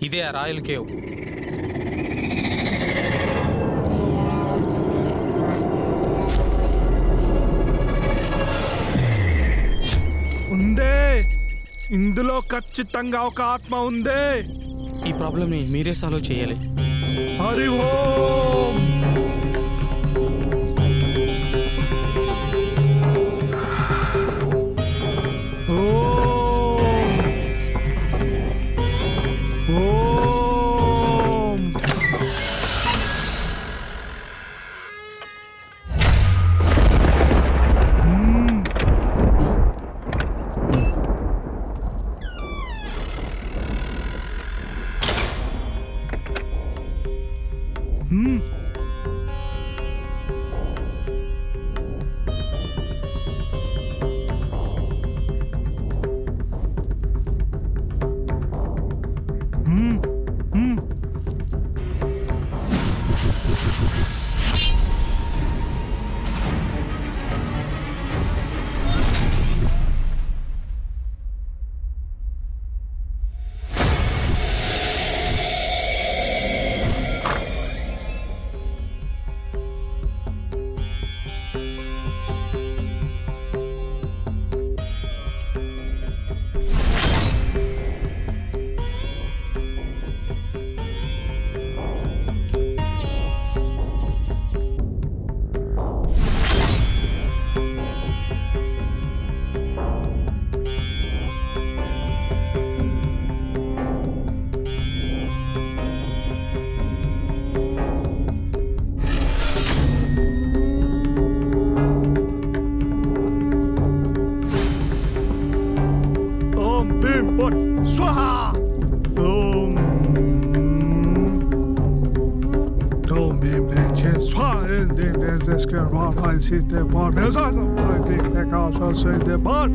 ఇదే ఆ royal cave. ఉందే, ఇందులో ఖచ్చితంగా ఒక ఆత్మ ఉందే. ఈ ప్రాబ్లమ్ని మీరే సాల్వ్ చేయాలి. హరి ఓం. Sitter på med sånn at jeg kan så søyde barn.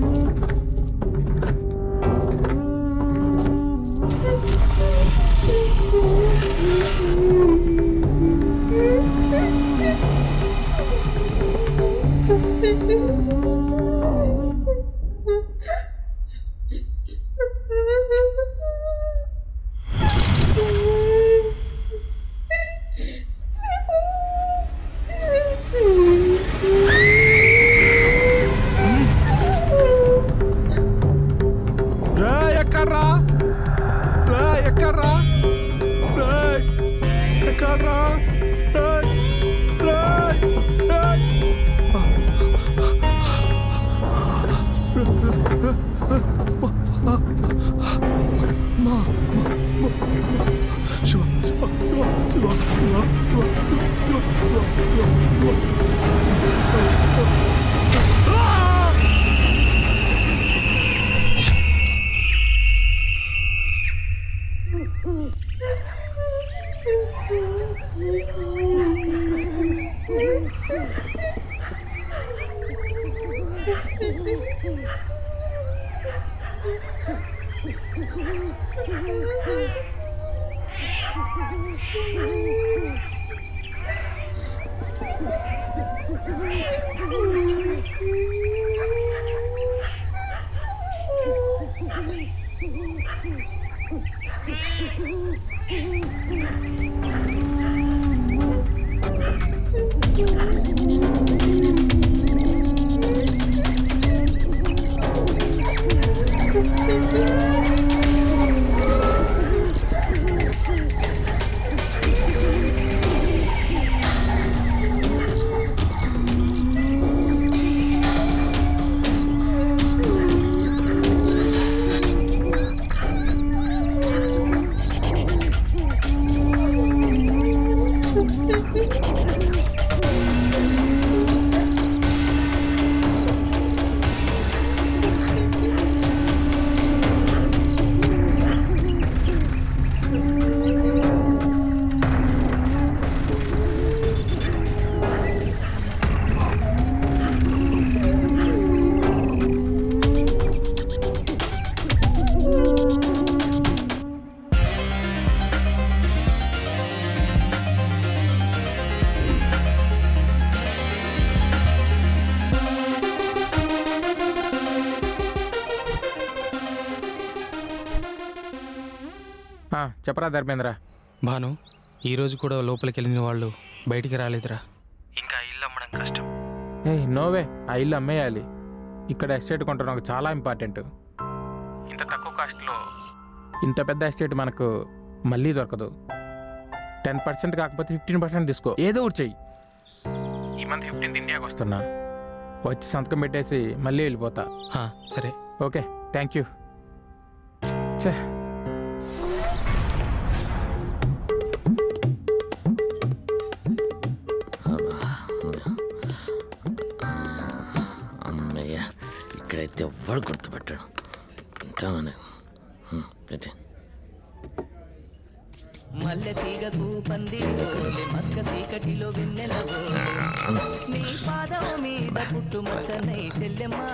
చెప్పరా ధర్మేంద్ర. భాను, ఈరోజు కూడా లోపలికి వెళ్ళిన వాళ్ళు బయటికి రాలేదురా. ఇంకా ఇల్లు అమ్మడం కష్టం. నోవే, ఆ ఇల్లు అమ్మేయాలి. ఇక్కడ ఎస్టేట్ కొంటాం నాకు చాలా ఇంపార్టెంట్. ఇంత తక్కువ కాస్ట్లో ఇంత పెద్ద ఎస్టేట్ మనకు మళ్ళీ దొరకదు. 10% కాకపోతే 15% తీసుకో, ఏదో ఒకటి చెయ్యి. ఈ మంత్ 15th ఇండియాకి వస్తున్నా, వచ్చి సంతకం పెట్టేసి మళ్ళీ వెళ్ళిపోతా. సరే, ఓకే, థ్యాంక్ యూ. అమ్మయ్య, ఇక్కడైతే ఎవ్వడు గుర్తుపెట్టాడు. ఇంతగానే మల్లె తీగకు పందిరిలోలే మస్క చీకటిలో వెన్నెలవో నీ పాదం మీద పుట్టుమచ్చనై చెల్లెమ్మా.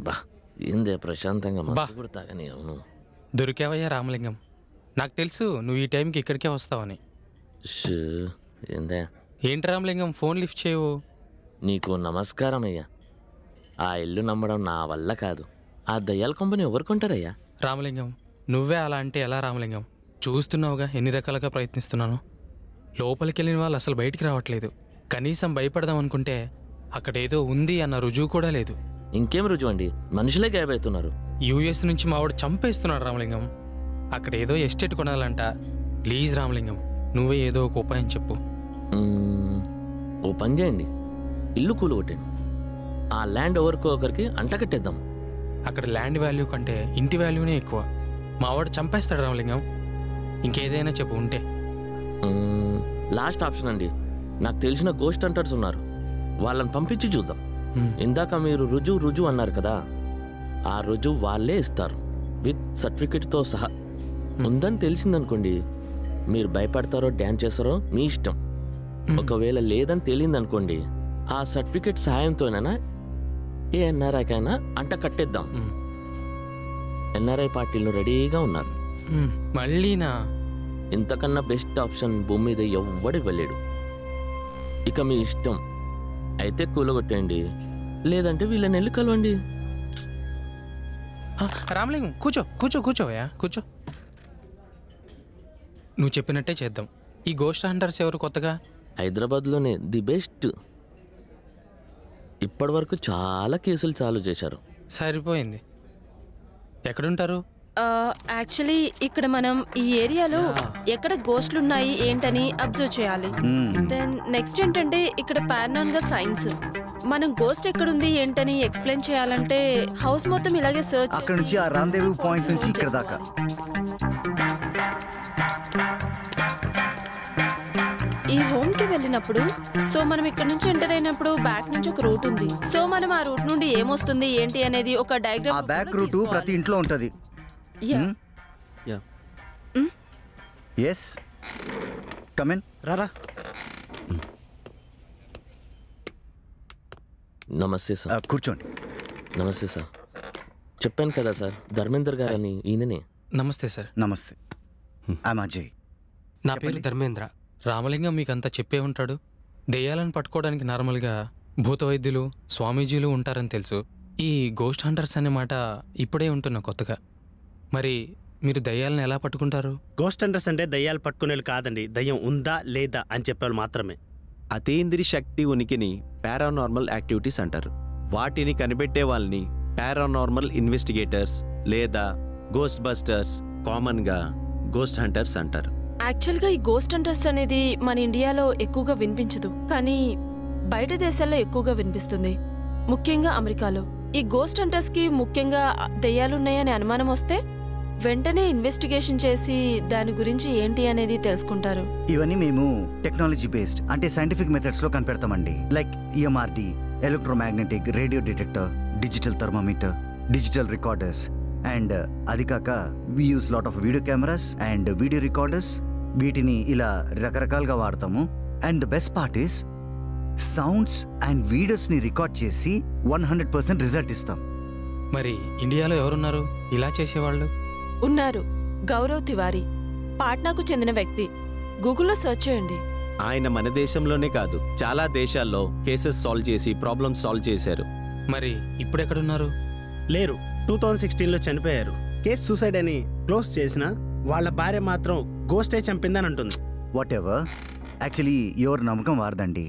బా ఏందే ప్రశాంతంగా మాట్లాడతాగానే. అవును, దొరికావయ్యా రామలింగం. నాకు తెలుసు నువ్వు ఈ టైంకి ఇక్కడికే వస్తావని. ఏందే ఏంటి రామలింగం ఫోన్ లిఫ్ట్ చేయవు? నీకు నమస్కారం అయ్యా. ఆ ఇల్లు నమ్మడం నా వల్ల కాదు. ఆ దయ్యాల కంపెనీ ఎవరు కొంటారయ్యా? రామలింగం, నువ్వే అలా అంటే ఎలా రామలింగం? చూస్తున్నావుగా ఎన్ని రకాలుగా ప్రయత్నిస్తున్నాను. లోపలికి వెళ్ళిన వాళ్ళు అసలు బయటికి రావట్లేదు. కనీసం భయపడదాం అనుకుంటే అక్కడ ఏదో ఉంది అన్న రుజువు కూడా లేదు. ఇంకేం రుజువు అండి, మనుషులే గాయబవుతున్నారు. యూఎస్ నుంచి మావాడు చంపేస్తున్నాడు రామలింగం. అక్కడ ఏదో ఎస్టేట్ కొనాలంట. ప్లీజ్ రామలింగం, నువ్వే ఏదో ఒక ఉపాయం చెప్పు. ఓ పని చేయండి, ఇల్లు కూలగొట్టండి. ఆ ల్యాండ్ ఎవరికో ఒకరికి అంటకట్టేద్దాం. అక్కడ ల్యాండ్ వాల్యూ కంటే ఇంటి వాల్యూనే ఎక్కువ. మావాడు చంపేస్తాడు రామలింగం. ఇంకేదైనా చెప్పు ఉంటే. లాస్ట్ ఆప్షన్ అండి, నాకు తెలిసిన గోస్ట్ హంటర్స్ ఉన్నారు, వాళ్ళని పంపించి చూద్దాం. ఇందాక మీరు రుజువు అన్నారు కదా, ఆ రుజువు వాళ్ళే ఇస్తారు విత్ సర్టిఫికెట్తో సహా. ఉందని తెలిసిందనుకోండి, మీరు భయపడతారో డ్యాన్స్ చేస్తారో మీ ఇష్టం. ఒకవేళ లేదని తెలియదనుకోండి, ఆ సర్టిఫికెట్ సాయంతోనైనా ఏ ఎన్ఆర్ఐకైనా అంట కట్టేద్దాం. ఎన్ఆర్ఐ పార్టీలు రెడీగా ఉన్నారు. మళ్ళీనా? ఇంతకన్నా బెస్ట్ ఆప్షన్ భూమి మీద ఎవ్వడు ఇవ్వలేడు. ఇక మీ ఇష్టం. అయితే కూలగొట్టండి, లేదంటే వీళ్ళని వెళ్ళి కలవండి. రామలింగం కూర్చోయా, కూర్చో. నువ్వు చెప్పినట్టే చేద్దాం. ఈ గోస్ట్ హంటర్స్ ఎవరు కొత్తగా? హైదరాబాద్లోనే ది బెస్ట్. ఇప్పటి వరకు చాలా కేసులు చాలు చేశారు. సరిపోయింది. ఎక్కడుంటారు? యాక్చువల్లీ ఇక్కడ మనం ఈ ఏరియాలో ఎక్కడ గోస్ట్లు ఉన్నాయి ఏంటని అబ్జర్వ్ చేయాలి. దెన్ నెక్స్ట్ ఏంటంటే ఇక్కడ పారానార్మల్ గా సైన్స్. మనం గోస్ట్ ఎక్కడుంది ఏంటని ఎక్స్ప్లెయిన్ చేయాలంటే హౌస్ మొత్తం ఇలాగే సర్చ్. అక్కడ నుంచి ఆ రాందేవు పాయింట్ నుంచి ఇక్కడ దాకా. ఈ హోమ్ కి వెళ్ళినప్పుడు సో మనం ఇక్కడ నుంచి ఎంటర్ అయినప్పుడు బ్యాక్ నుంచి ఒక రూట్ ఉంది. సో మనం ఆ రూట్ నుండి ఏమొస్తుంది ఏంటి అనేది ఒక డయాగ్రామ్. ఆ బ్యాక్ రూట్ ప్రతి ఇంట్లో ఉంటది. Yes, come in. రారా. నమస్తే సార్. కూర్చోండి. నమస్తే సార్. చెప్పాను కదా సార్, ధర్మేందర్ గారని ఈయననే. నమస్తే సార్. నమస్తే. ఐమ్ అజయ్. నా పేరు ధర్మేంద్ర. రామలింగం మీకంతా చెప్పే ఉంటాడు. దెయ్యాలను పట్టుకోవడానికి నార్మల్గా భూత వైద్యులు, స్వామీజీలు ఉంటారని తెలుసు. ఈ గోస్ట్ హంటర్స్ అనే మాట ఇప్పుడే ఉంటున్నా కొత్తగా. మరి మీరు దయ్యాలను ఎలా పట్టుకుంటారు? గోస్ట్ హంటర్స్ అంటే దయ్యాలు పట్టుకునేలు కాదండి, దయ్యం ఉందా లేదా అని చెప్పేవాళ్ళు మాత్రమే. అతీంద్రియ శక్తి ఉనికిని పారానార్మల్ యాక్టివిటీస్ అంటారు. వాటిని కనిపెట్టే వాళ్ళని పారానార్మల్ ఇన్వెస్టిగేటర్స్ లేదా గోస్ట్ బస్టర్స్, కామన్గా గోస్ట్ హంటర్స్ అంటారు. యాక్చువల్గా ఈ గోస్ట్ హంటర్స్ అనేది మన ఇండియాలో ఎక్కువగా వినిపించదు, కానీ బయట దేశాల్లో ఎక్కువగా వినిపిస్తుంది, ముఖ్యంగా అమెరికాలో. ఈ గోస్ట్ హంటర్స్ కి ముఖ్యంగా దెయ్యాలున్నాయని అనుమానం వస్తే వెంటనే ఇన్వెస్టిగేషన్ చేసి దాని గురించి ఏంటి అనేది తెలుసుకుంటారు. ఇవన్నీ మేము టెక్నాలజీ బేస్డ్ అంటే సైంటిఫిక్ మెథడ్స్ లో కనిపెడతామండి. Like EMRD, electromagnetic radio detector, digital thermometer, digital recorders, and అది కాక we use lot of video cameras and video recorders. వీటిని ఇలా రకరకాలుగా వాడతాము. And the best part is sounds and videos ని రికార్డ్ చేసి 100% రిజల్ట్ ఇస్తాం. మరి ఇండియాలో ఎవరున్నారు ఇలా చేసేవాళ్ళు? ఉన్నారు. గౌరవ్ తివారీ, పాట్నాకు చెందిన వ్యక్తి. గూగుల్లో సెర్చ్ చేయండి. ఆయన మన దేశంలోనే కాదు చాలా దేశాల్లో కేసెస్ సాల్వ్ చేసి ప్రాబ్లమ్స్ సాల్వ్ చేశారు. మరి ఇప్పుడు ఎక్కడున్నారు? లేరు, 2016లో చనిపోయారు. కేసు సూసైడ్ అని క్లోజ్ చేసిన వాళ్ళ భార్య మాత్రం గోస్టే చంపిందని అంటుంది. వాట్ ఎవర్, యాక్చువల్లీ ఎవరి నమ్మకం వారదండి.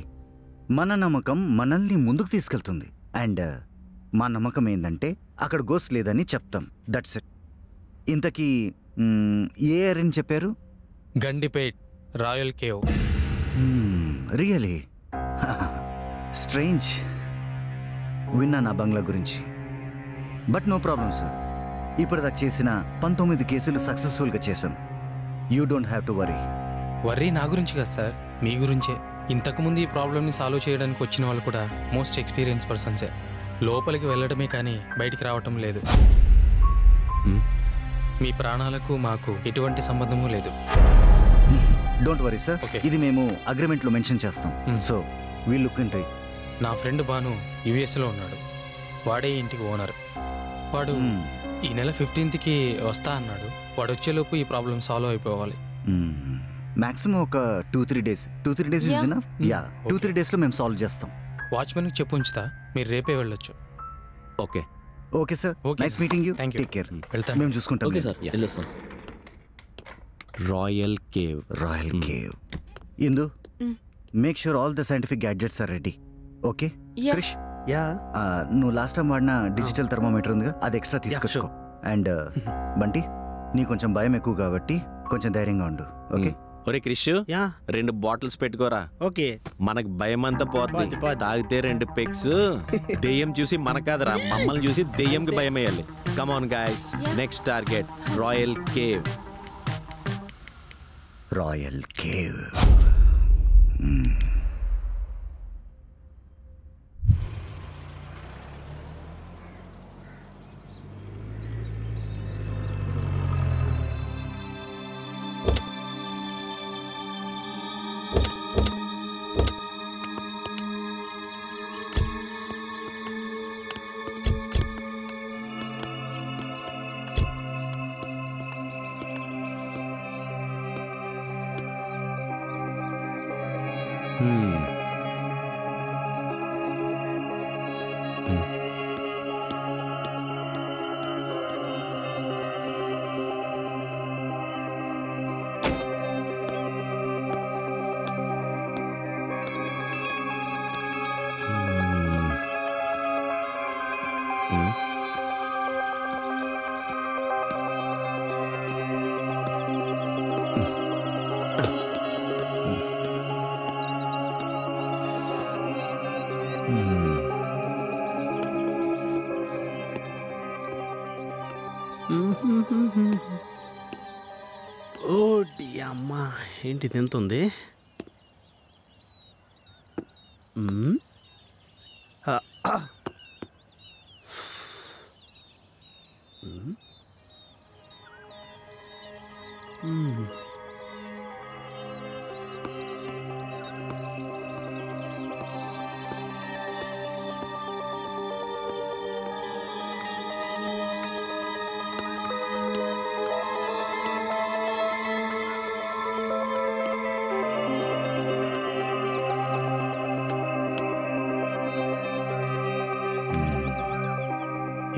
మన నమ్మకం మనల్ని ముందుకు తీసుకెళ్తుంది. అండ్ మా నమ్మకం ఏంటంటే అక్కడ గోస్ట్ లేదని చెప్తాం. That's it. ఇంతకీ ఏ ఏరియని చెప్పారు? Gandipet royal cave. Really strange. విన్నా నా బంగ్లా గురించి. But no problem sir. ఇప్పటిదాకా చేసిన 19 కేసులు సక్సెస్ఫుల్గా చేశాం. You don't have to worry. Worry నా గురించి కాదు సార్, మీ గురించే. ఇంతకుముందు ఈ ప్రాబ్లమ్ని సాల్వ్ చేయడానికి వచ్చిన వాళ్ళు కూడా మోస్ట్ ఎక్స్పీరియన్స్ పర్సన్సే. లోపలికి వెళ్ళడమే కానీ బయటికి రావటం లేదు. మీ ప్రాణాలకు మాకు ఎటువంటి సంబంధము లేదు. డోంట్ వరీ సార్, ఇది మేము అగ్రిమెంట్లో మెన్షన్ చేస్తాం. So we'll look into it. నా ఫ్రెండ్ బాను యుఎస్లో ఉన్నాడు. వాడే ఇంటికి ఓనర్. వాడు ఈ నెల 15కి వస్తా అన్నాడు. వాడు వచ్చేలోపు ఈ ప్రాబ్లం సాల్వ్ అయిపోవాలి. మాక్సిమం ఒక 2-3 days. 2-3 days is enough. Yeah, 2-3 డేస్లో మేము సాల్వ్ చేస్తాం. వాచ్మెన్కి చెప్పు ఉంచుతా, మీరు రేపే వెళ్ళొచ్చు. Okay okay sir, nice meeting you. Take care. వెళ్తాను. మేము చూసుకుంటాం. ఓకే సార్, వెళ్ళొస్తాం. Royal cave. Royal cave. Indu, make sure all the scientific gadgets are ready. Okay Krish? Yeah. నువ్వు లాస్ట్ టైం వాడిన డిజిటల్ థర్మోమీటర్ ఉందిగా, అది ఎక్స్ట్రా తీసుకొచ్చుకో. అండ్ బంటి, నీ కొంచెం భయం ఎక్కువ కాబట్టి కొంచెం ధైర్యంగా ఉండు. ఓకే? ఒరే క్రిష్, 2 బాటిల్స్ పెట్టుకోరా. ఓకే. మనకు భయం అంతా పోతుంది. తాగితే 2 పెగ్స్. దెయ్యం చూసి మన కాదరా, మమ్మల్ని చూసి దెయ్యంకి భయం వేయాలి. Come on guys, next target royal cave. Royal cave. ఓడి అమ్మా, ఏంటి తింటుంది?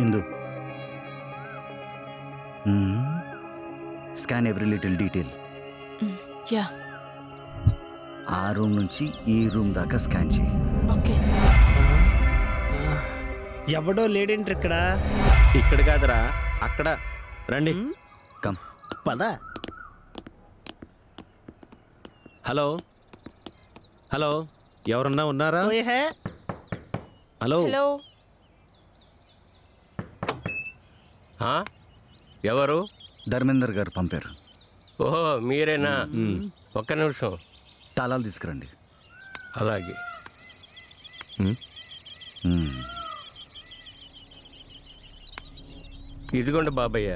Indu, scan every little detail. Ya. ఆ రూమ్ నుంచి ఈ రూమ్ దాకా స్కాన్ చేయి. ఓకే. ఎవడో లేడేంటి ఇక్కడ? ఇక్కడ కాదురా, అక్కడ. రండి. కమ్. పద. హలో హలో, ఎవరన్నా ఉన్నారా? హలో. హలో. ఎవరు? ధర్మేందర్ గారు పంపారు. ఓహో, మీరేనా? ఒక్క నిమిషం. తాళాలు తీసుకురండి. అలాగే. ఇదిగోండి బాబయ్య.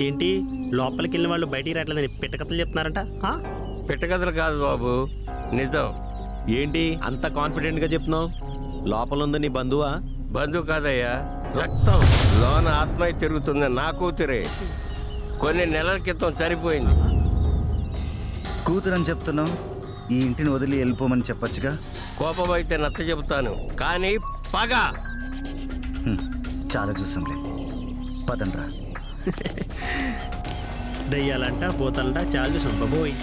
ఏంటి, లోపలికి వెళ్ళిన వాళ్ళు బయటికి రావట్లేదని పిట్టకథలు చెప్తున్నారంట? పిట్టకథలు కాదు బాబు, నిజం. ఏంటి అంత కాన్ఫిడెంట్గా చెప్తున్నావు? లోపల ఉంది నీ బంధువా? బంధువు కాదయ్యా, రక్తం. లోన ఆత్మహత్య తిరుగుతుంది. నా కూతురే కొన్ని నెలల క్రితం చనిపోయింది. కూతురని చెప్తున్నావు, ఈ ఇంటిని వదిలి వెళ్ళిపోమని చెప్పొచ్చుగా. కోపం అయితే నచ్చ చెబుతాను, కానీ పగ చాలా చూసాంలే. పదండ్రా. దయ్యాలంట పోతాలంట చాలా చూసాం బాబోయ్.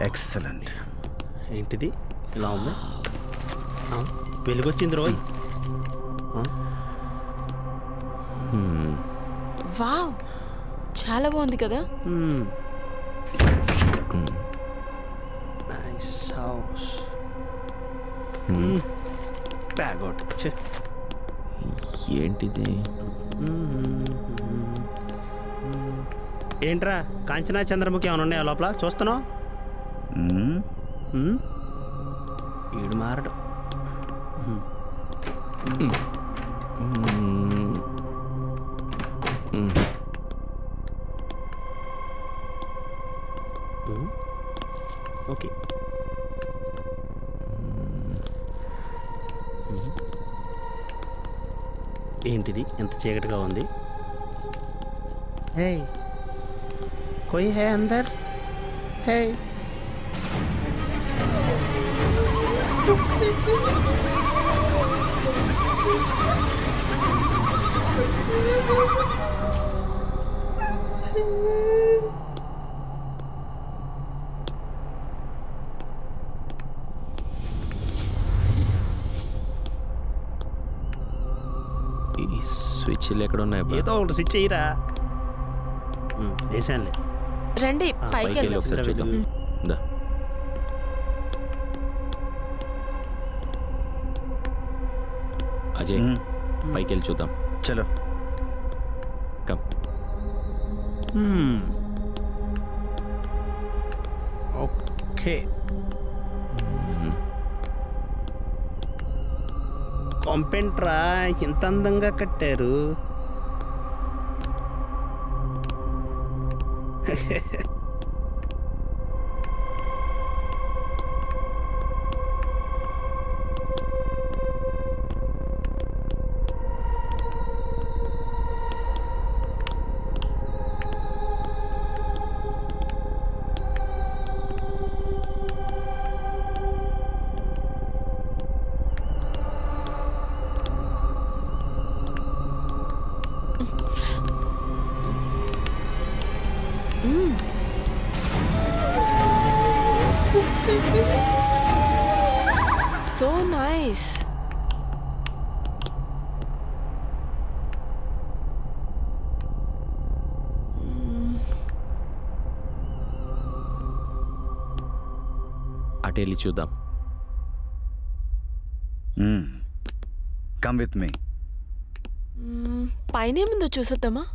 ఎక్సలెంట్. ఏంటిది ఇలా ఉంది? వెలుగొచ్చింది రోయ్. వావ్, చాలా బాగుంది కదా. Nice house. బ్యాగౌట్. ఏంటిది? ఏంట్రా కాంచనా చంద్రముఖి ఏమైనా ఉన్నాయా లోపల? చూస్తున్నావు? ఈడు మారడు. ఓకే. ఏంటిది ఎంత చీకటిగా ఉంది? హే కోయి హే అందర్? హే ఈ స్విచ్లు ఎక్కడ ఉన్నాయి? ఏదో ఒకటి స్విచ్ అయ్యిరా. వేసానులే. రండి పైకి వెళ్దాం. ఒకసారి చూద్దాం. దా. అజయ్ పైకి వెళ్ళి చూద్దాం. చలో. కమ్. ఓకే. కొంపెంట్రా ఇంత అందంగా కట్టారు. So nice. అటు వెళ్ళి చూద్దాం. Come with me. పైన ఏముందో చూసొద్దామా?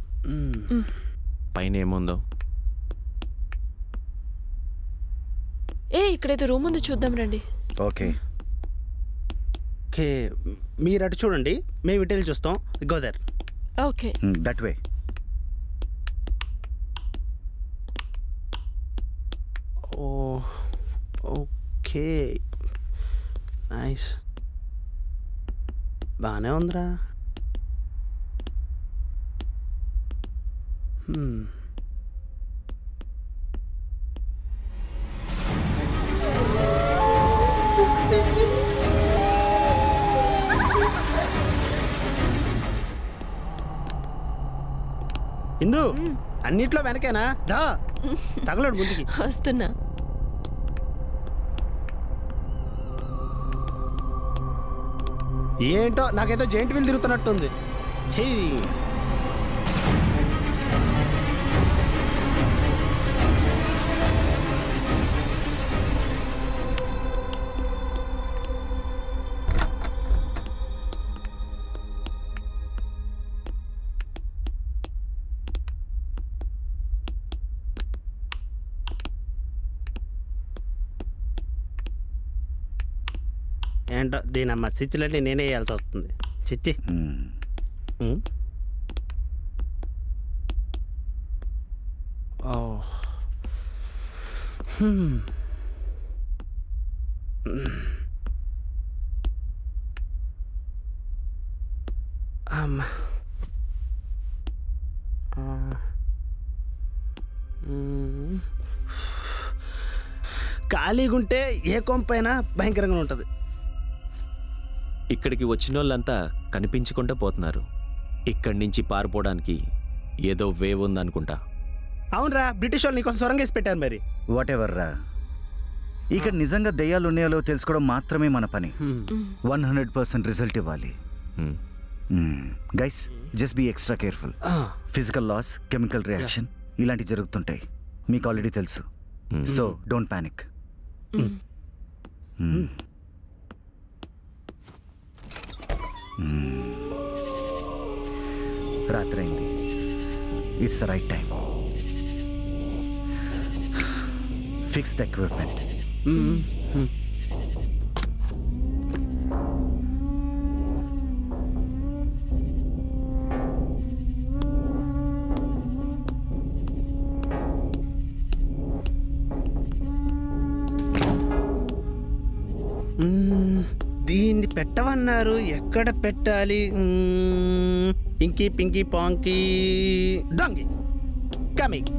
పైన ఏముందో? ఇక్కడైతే రూమ్ ఉంది, చూద్దాం రండి. ఓకే. ఓకే, మీరు అటు చూడండి, మేము ఇటు వెళ్ళి చూస్తాం. Go there. Okay. That way. Okay nice. బాగానే ఉందిరా. ఇందు అన్నిట్లో వెనకేనా? దా తగలడు ముందుకి. వస్తున్నా. ఏంటో నాకేదో జెయింట్ వీల్ తిరుగుతున్నట్టుంది. చెయ్యి. ఏంటో దీనమ్మ స్విచ్లన్నీ నేనే వేయాల్సి వస్తుంది. చిచ్చి. అమ్మా ఖాళీగుంటే ఏ కొంపైనా భయంకరంగా ఉంటుంది. ఇక్కడికి వచ్చిన వాళ్ళంతా కనిపించకుండా పోతున్నారు. ఇక్కడి నుంచి పారిపోవడానికి ఏదో వేవ్ ఉందనుకుంటా. అవునరా, బ్రిటిష్ వాళ్ళు నీకోసం సొరంగ వేసి పెట్టారు మరి. వాట్ ఎవర్ రా, ఇక్కడ నిజంగా దయ్యాలు ఉన్నాయో తెలుసుకోవడం మాత్రమే మన పని. 100% రిజల్ట్ ఇవ్వాలి. Guys, just be extra careful. Physical loss, chemical reaction ఇలాంటివి జరుగుతుంటాయి, మీకు ఆల్రెడీ తెలుసు. So don't panic. రాత్రి అయింది. It's the right time. Fix the equipment. దీన్ని పెట్టమన్నారు, ఎక్కడ పెట్టాలి? Inky Pinky Ponky Dangi coming.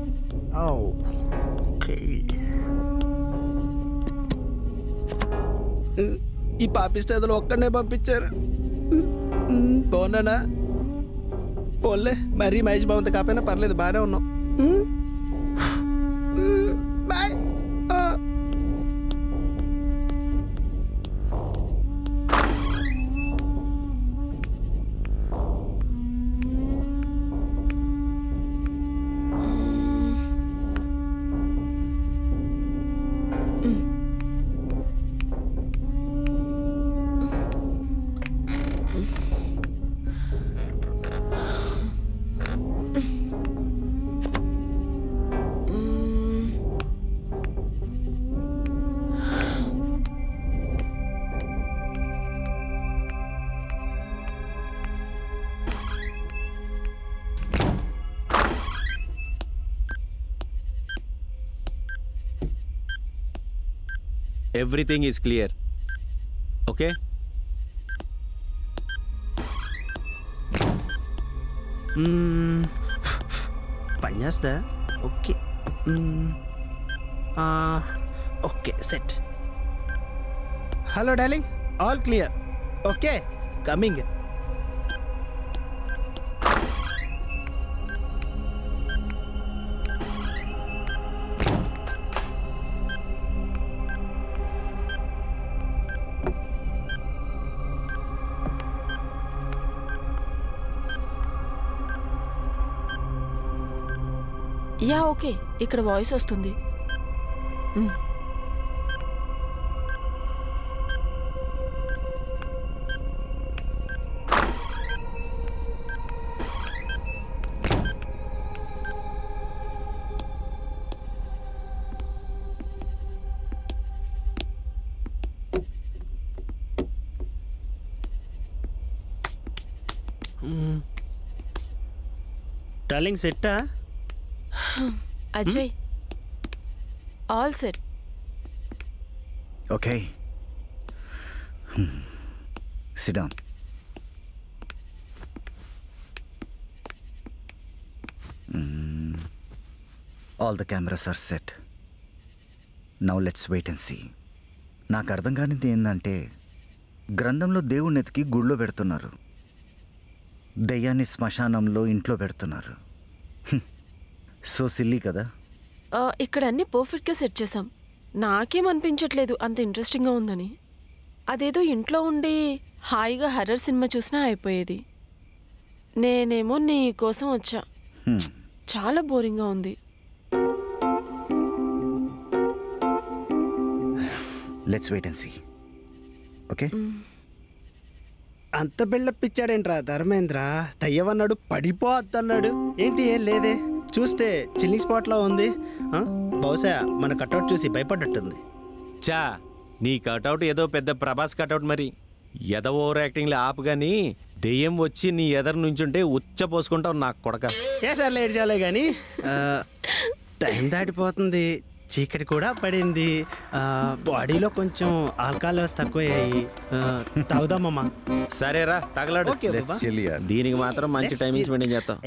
ఈ పాపిస్టేదలు ఒక్కడనే పంపించారు. బాగున్నానా? పోన్లే, మరీ మహేష్ బాబుతో కాకపోయినా పర్లేదు, బాగానే ఉన్నాం. Bye. Everything is clear. Okay? పనిచేస్తా. Okay okay, set. Hello darling, all clear. Okay, coming. Yeah okay, ఇక్కడ వాయిస్ వస్తుంది. డార్లింగ్, సెట్టా? Ajay, all set. Okay, sit down. All the cameras are set. Now let's wait and see. నాకు అర్థం కానిది ఏంటంటే, గ్రంథంలో దేవుణ్ణి ఎతికి గుళ్ళో పెడుతున్నారు, దయ్యాన్ని శ్మశానంలో ఇంట్లో పెడుతున్నారు. సో సిల్లీ కదా. ఇక్కడ అన్ని పర్ఫెక్ట్గా సెట్ చేసాం. నాకేం అనిపించట్లేదు అంత ఇంట్రెస్టింగ్గా ఉందని. అదేదో ఇంట్లో ఉండి హాయిగా హర్రర్ సినిమా చూసినా అయిపోయేది. నేనేమో నీ కోసం వచ్చా. చాలా బోరింగ్గా ఉంది. Let's wait and see. Okay. అంత బిల్డప్ ఇచ్చాడేంట్రా ధర్మేంద్ర? దయ్యమన్నాడు, పడిపోద్దన్నాడు. ఏంటి, ఏం లేదే. చూస్తే చిల్లింగ్ స్పాట్లో ఉంది. బహుశా మన కట్అవుట్ చూసి భయపడ్డట్టుంది. చా, నీ కట్అవుట్ ఏదో పెద్ద ప్రభాస్ కట్అవుట్ మరి. ఎద ఓవర్ యాక్టింగ్లో ఆపు కానీ దెయ్యం వచ్చి నీ ఎదరు నుంచుంటే ఉచ్చ పోసుకుంటావు నాకు కొడక. ఏ సార్ లేట్ చేయలే కానీ టైం దాటిపోతుంది, చీకటి కూడా పడింది, బాడీలో కొంచెం ఆల్కహాల్ లెవెల్స్ తక్కువయ్యాయి. తాగుదామమ్మా. సరేరా, తగలాడు. దీనికి మాత్రం మంచి టైమింగ్స్ మెయింటైన్ చేస్తాం.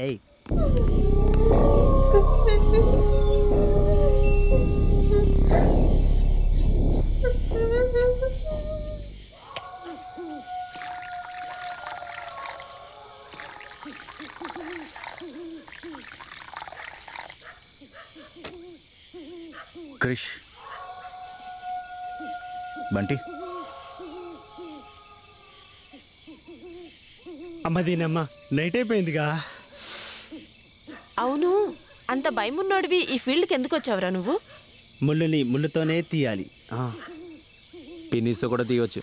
క్రిష్, బంటి, అమ్మ దీనమ్మ నైట్ అయిపోయిందిగా. అవును, అంత భయం ఉన్నోడివి ఈ ఫీల్డ్కి ఎందుకు వచ్చావురా నువ్వు? ముళ్ళుతోనే తీయాలి. పిన్నీస్తో కూడా తీయవచ్చు.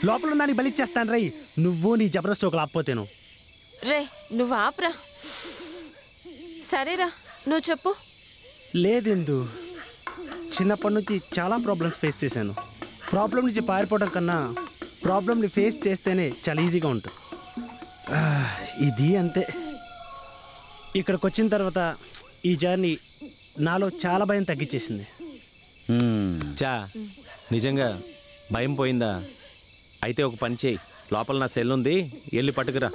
లోపల దాన్ని బలిచ్చేస్తాను రై. నువ్వు నీ జబర్దస్త్ ఒక లాపోతేను. రే నువ్వు ఆపురా. సరేరా నువ్వు చెప్పు. లేదెందు, చిన్నప్పటి నుంచి చాలా ప్రాబ్లమ్స్ ఫేస్ చేశాను. ప్రాబ్లం నుంచి పారిపోవడం కన్నా ప్రాబ్లమ్ని ఫేస్ చేస్తేనే చాలా ఈజీగా ఉంటుంది. ఇది అంతే. ఇక్కడికి వచ్చిన తర్వాత ఈ జర్నీ నాలో చాలా భయం తగ్గించేసింది. చా నిజంగా భయం పోయిందా? అయితే ఒక పని చేయి, లోపల నా సెల్ ఉంది, వెళ్ళి పట్టుకురా.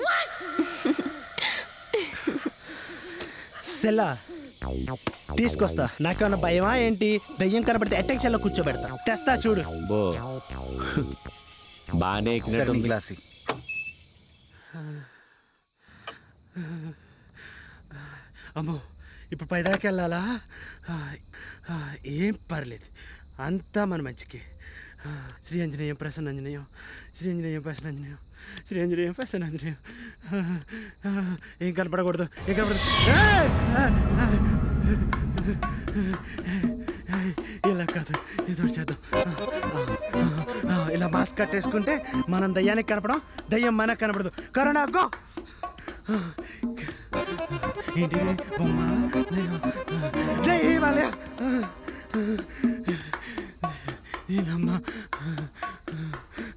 సెల్లా తీసుకొస్తా. నాకేమన్నా భయమా ఏంటి? దయ్యం కనబడితే అటెన్షన్లో కూర్చోబెడతా. తెస్తా చూడు. బో బాగానే గ్లాసి. అమ్మో, ఇప్పుడు పైదాకా వెళ్ళాలా? ఏం పర్లేదు, అంతా మన మంచికి. శ్రీ ఆంజనేయం ప్రసన్నాంజనేయం, శ్రీ ఆంజనేయం ప్రసన్నాంజనేయం, శ్రీ ఆంజనేయం ప్రసన్నాంజనేయం. ఏం కనపడకూడదు, ఏం కనపడదు. ఇలా కాదు, ఏదో చేద్దాం. ఇలా మాస్క్ కట్టేసుకుంటే మనం దయ్యానికి కనపడం, దయ్యం మనకు కనపడదు. Corona go. ఏంటి బొమ్మ? జై హిమాలయ. ఏనమ్మా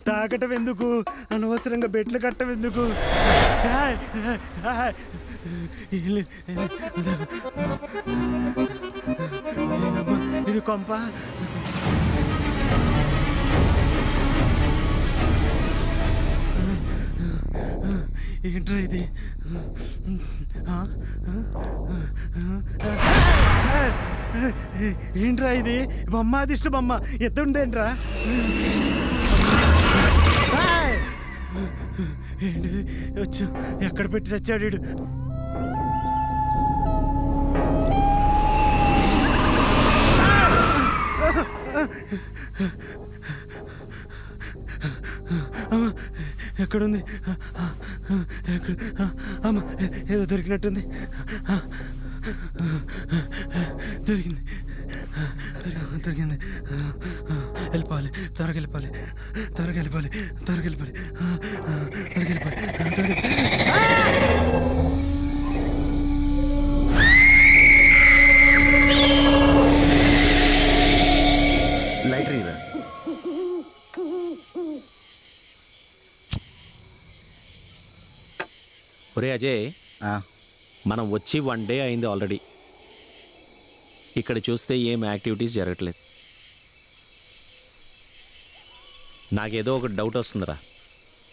తాకటం ఎందుకు? అనవసరంగా బెట్లు కట్టం ఎందుకు? ఇది కొంప. ఏంట్రా ఇది? ఏంట్రా ఇది? బొమ్మ, అదిష్ట బొమ్మ ఎత్తుండేంట్రా? ఏంటిది? వచ్చు, ఎక్కడ పెట్టి చచ్చాడు వీడు? ఎక్కడుంది? అమ్మ, ఏదో దొరికినట్టుంది. దొరికింది, దొరికింది. వెళ్ళిపోవాలి, త్వరగా వెళ్ళిపోవాలి, త్వరగా వెళ్ళిపోవాలి, త్వరగా వెళ్ళిపోవాలి, త్వరగా వెళ్ళిపోవాలి, త్వరగా లైటర్ ఇరా. ఒరే అజయ్, మనం వచ్చి 1 డే అయింది ఆల్రెడీ. ఇక్కడ చూస్తే ఏం యాక్టివిటీస్ జరగట్లేదు. నాకేదో ఒక డౌట్ వస్తుందిరా.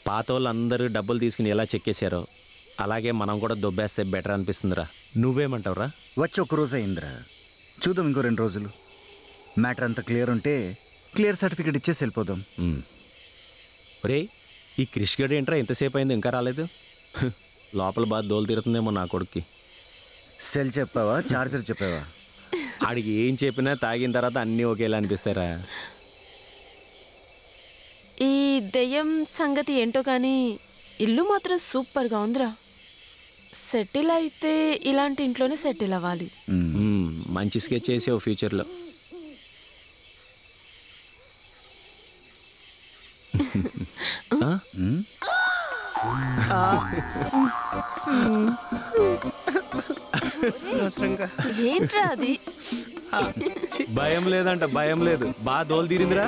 పాత వాళ్ళందరూ డబ్బులు తీసుకుని ఎలా చెక్కేశారో అలాగే మనం కూడా దొబ్బేస్తే బెటర్ అనిపిస్తుందిరా. నువ్వేమంటావురా? వచ్చి ఒక రోజు అయిందిరా, చూద్దాం. ఇంకో 2 రోజులు మ్యాటర్ అంతా క్లియర్ ఉంటే క్లియర్ సర్టిఫికేట్ ఇచ్చేసి వెళ్ళిపోదాం. ఒరే, ఈ క్రిష్ గడ్ ఏంట్రా ఎంతసేపు అయింది ఇంకా రాలేదు? లోపల బాగా దోలు తీరుతుందేమో నా కొడుక్కి. సెల్ చెప్పావా, చార్జర్ చెప్పావా? ఆడికి ఏం చెప్పినా తాగిన తర్వాత అన్నీ ఒకేలా అనిపిస్తారా? ఈ దెయ్యం సంగతి ఏంటో కానీ ఇల్లు మాత్రం సూపర్గా ఉందిరా. సెటిల్ అయితే ఇలాంటి ఇంట్లోనే సెటిల్ అవ్వాలి. మంచి స్కెచ్ చేసావు ఫ్యూచర్లో. ఏంట్రా అది? భయం లేదంట, భయం లేదు. బాగా దోలు తీరిందిరా.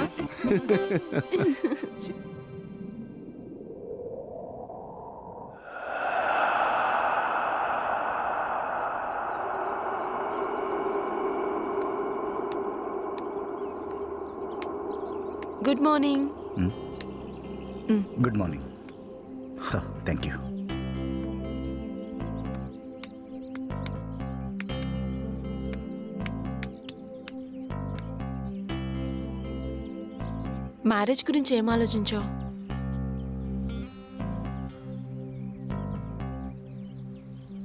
Good morning. Good morning. Thank you. Marriage గురించి ఏం ఆలోచించావు?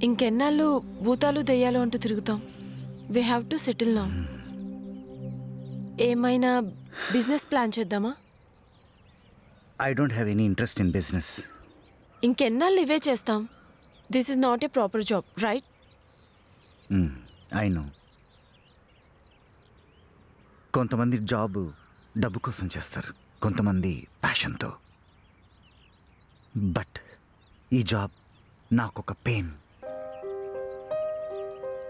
ఇంకెన్నాళ్ళు భూతాలు దెయ్యాలు అంటూ తిరుగుతాం. We have to settle now. ఏమైనా బిజినెస్ ప్లాన్ చేద్దామా? I don't have any interest in business. ఇంకెన్నాళ్ళు ఇవే చేస్తాం? This is not a proper job, right? I know. కొంతమంది జాబ్ డబ్బు కోసం చేస్తారు, కొంతమంది ప్యాషన్తో. బట్ ఈ జాబ్ నాకొక పెయిన్.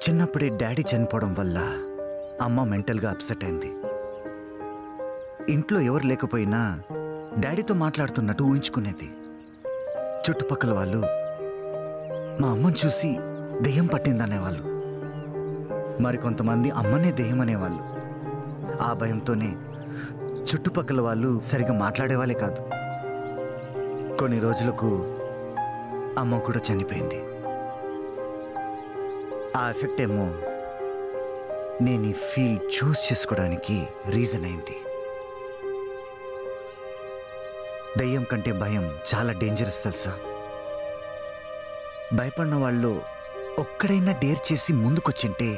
చిన్నప్పుడే డాడీ చనిపోవడం వల్ల అమ్మ మెంటల్గా అప్సెట్ అయింది. ఇంట్లో ఎవరు లేకపోయినా డాడీతో మాట్లాడుతున్నట్టు ఊహించుకునేది. చుట్టుపక్కల వాళ్ళు మా అమ్మని చూసి దెయ్యం పట్టిందనేవాళ్ళు, మరికొంతమంది అమ్మనే దెయ్యం అనేవాళ్ళు. ఆ భయంతోనే చుట్టుపక్కల వాళ్ళు సరిగ్గా మాట్లాడేవాళ్ళే కాదు. కొన్ని రోజులకు అమ్మ కూడా చనిపోయింది. ఆ ఎఫెక్ట్ ఏమో నేను ఈ ఫీల్డ్ చూస్ చేసుకోవడానికి రీజన్ అయింది. దయ్యం కంటే భయం చాలా డేంజరస్ తెలుసా? భయపడిన వాళ్ళు ఒక్కడైనా డేర్ చేసి ముందుకొచ్చింటే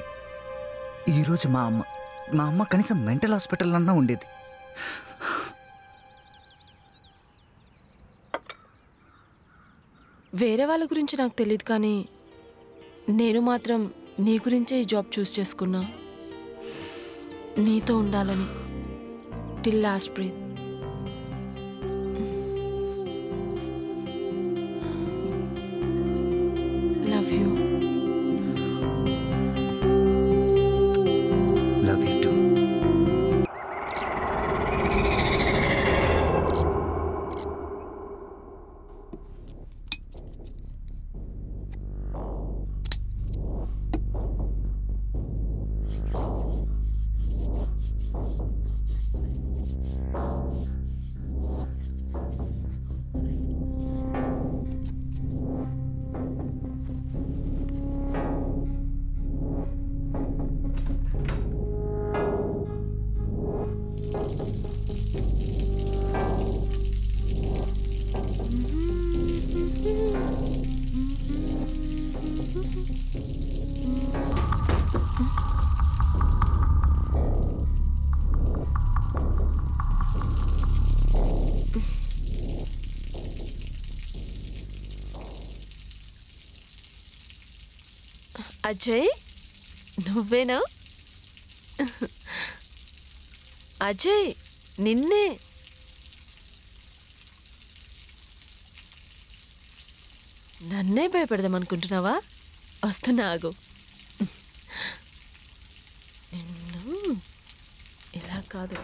ఈరోజు మా అమ్మ కనీసం మెంటల్ హాస్పిటల్ ఉండేది. వేరే వాళ్ళ గురించి నాకు తెలియదు, కానీ నేను మాత్రం నీ గురించే ఈ జాబ్ చూస్ చేసుకున్నా. నీతో ఉండాలని, till last breath. Love you. Love you too. Ajay, నువ్వేనా? అజయ్, నిన్నే. నన్నే భయపెడదామనుకుంటున్నావా? వస్తున్నా, ఆగు. నిన్ను ఇలా కాదు.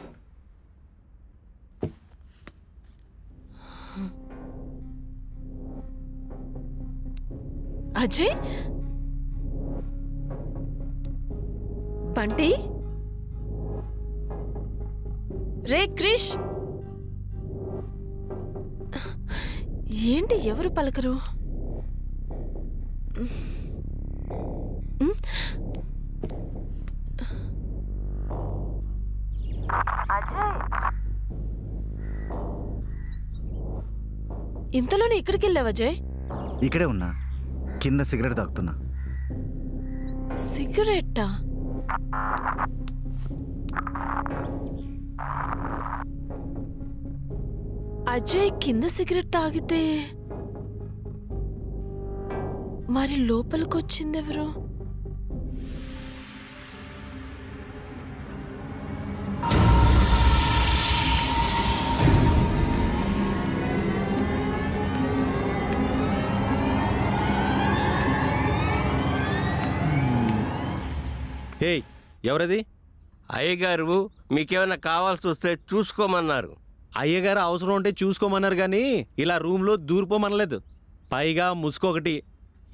అజయ్, బంటి, రే క్రిష్, ఏంటి ఎవరు పలకరు? ఇంతలోనే ఇక్కడికి వెళ్ళావు అజయ్? ఇక్కడే ఉన్నా, కింద సిగరెట్ తాగుతున్నా. సిగరెట్టా? అజయ్ కింద సిగరెట్ తాగితే మరి లోపలికొచ్చిందెవరు? హే, ఎవరది? అయ్యగారు మీకేమైనా కావాల్సి వస్తే చూసుకోమన్నారు. అయ్యగారు అవసరం ఉంటే చూసుకోమన్నారు కానీ ఇలా రూమ్లో దూరిపోమనలేదు. పైగా ముసుకోకటి.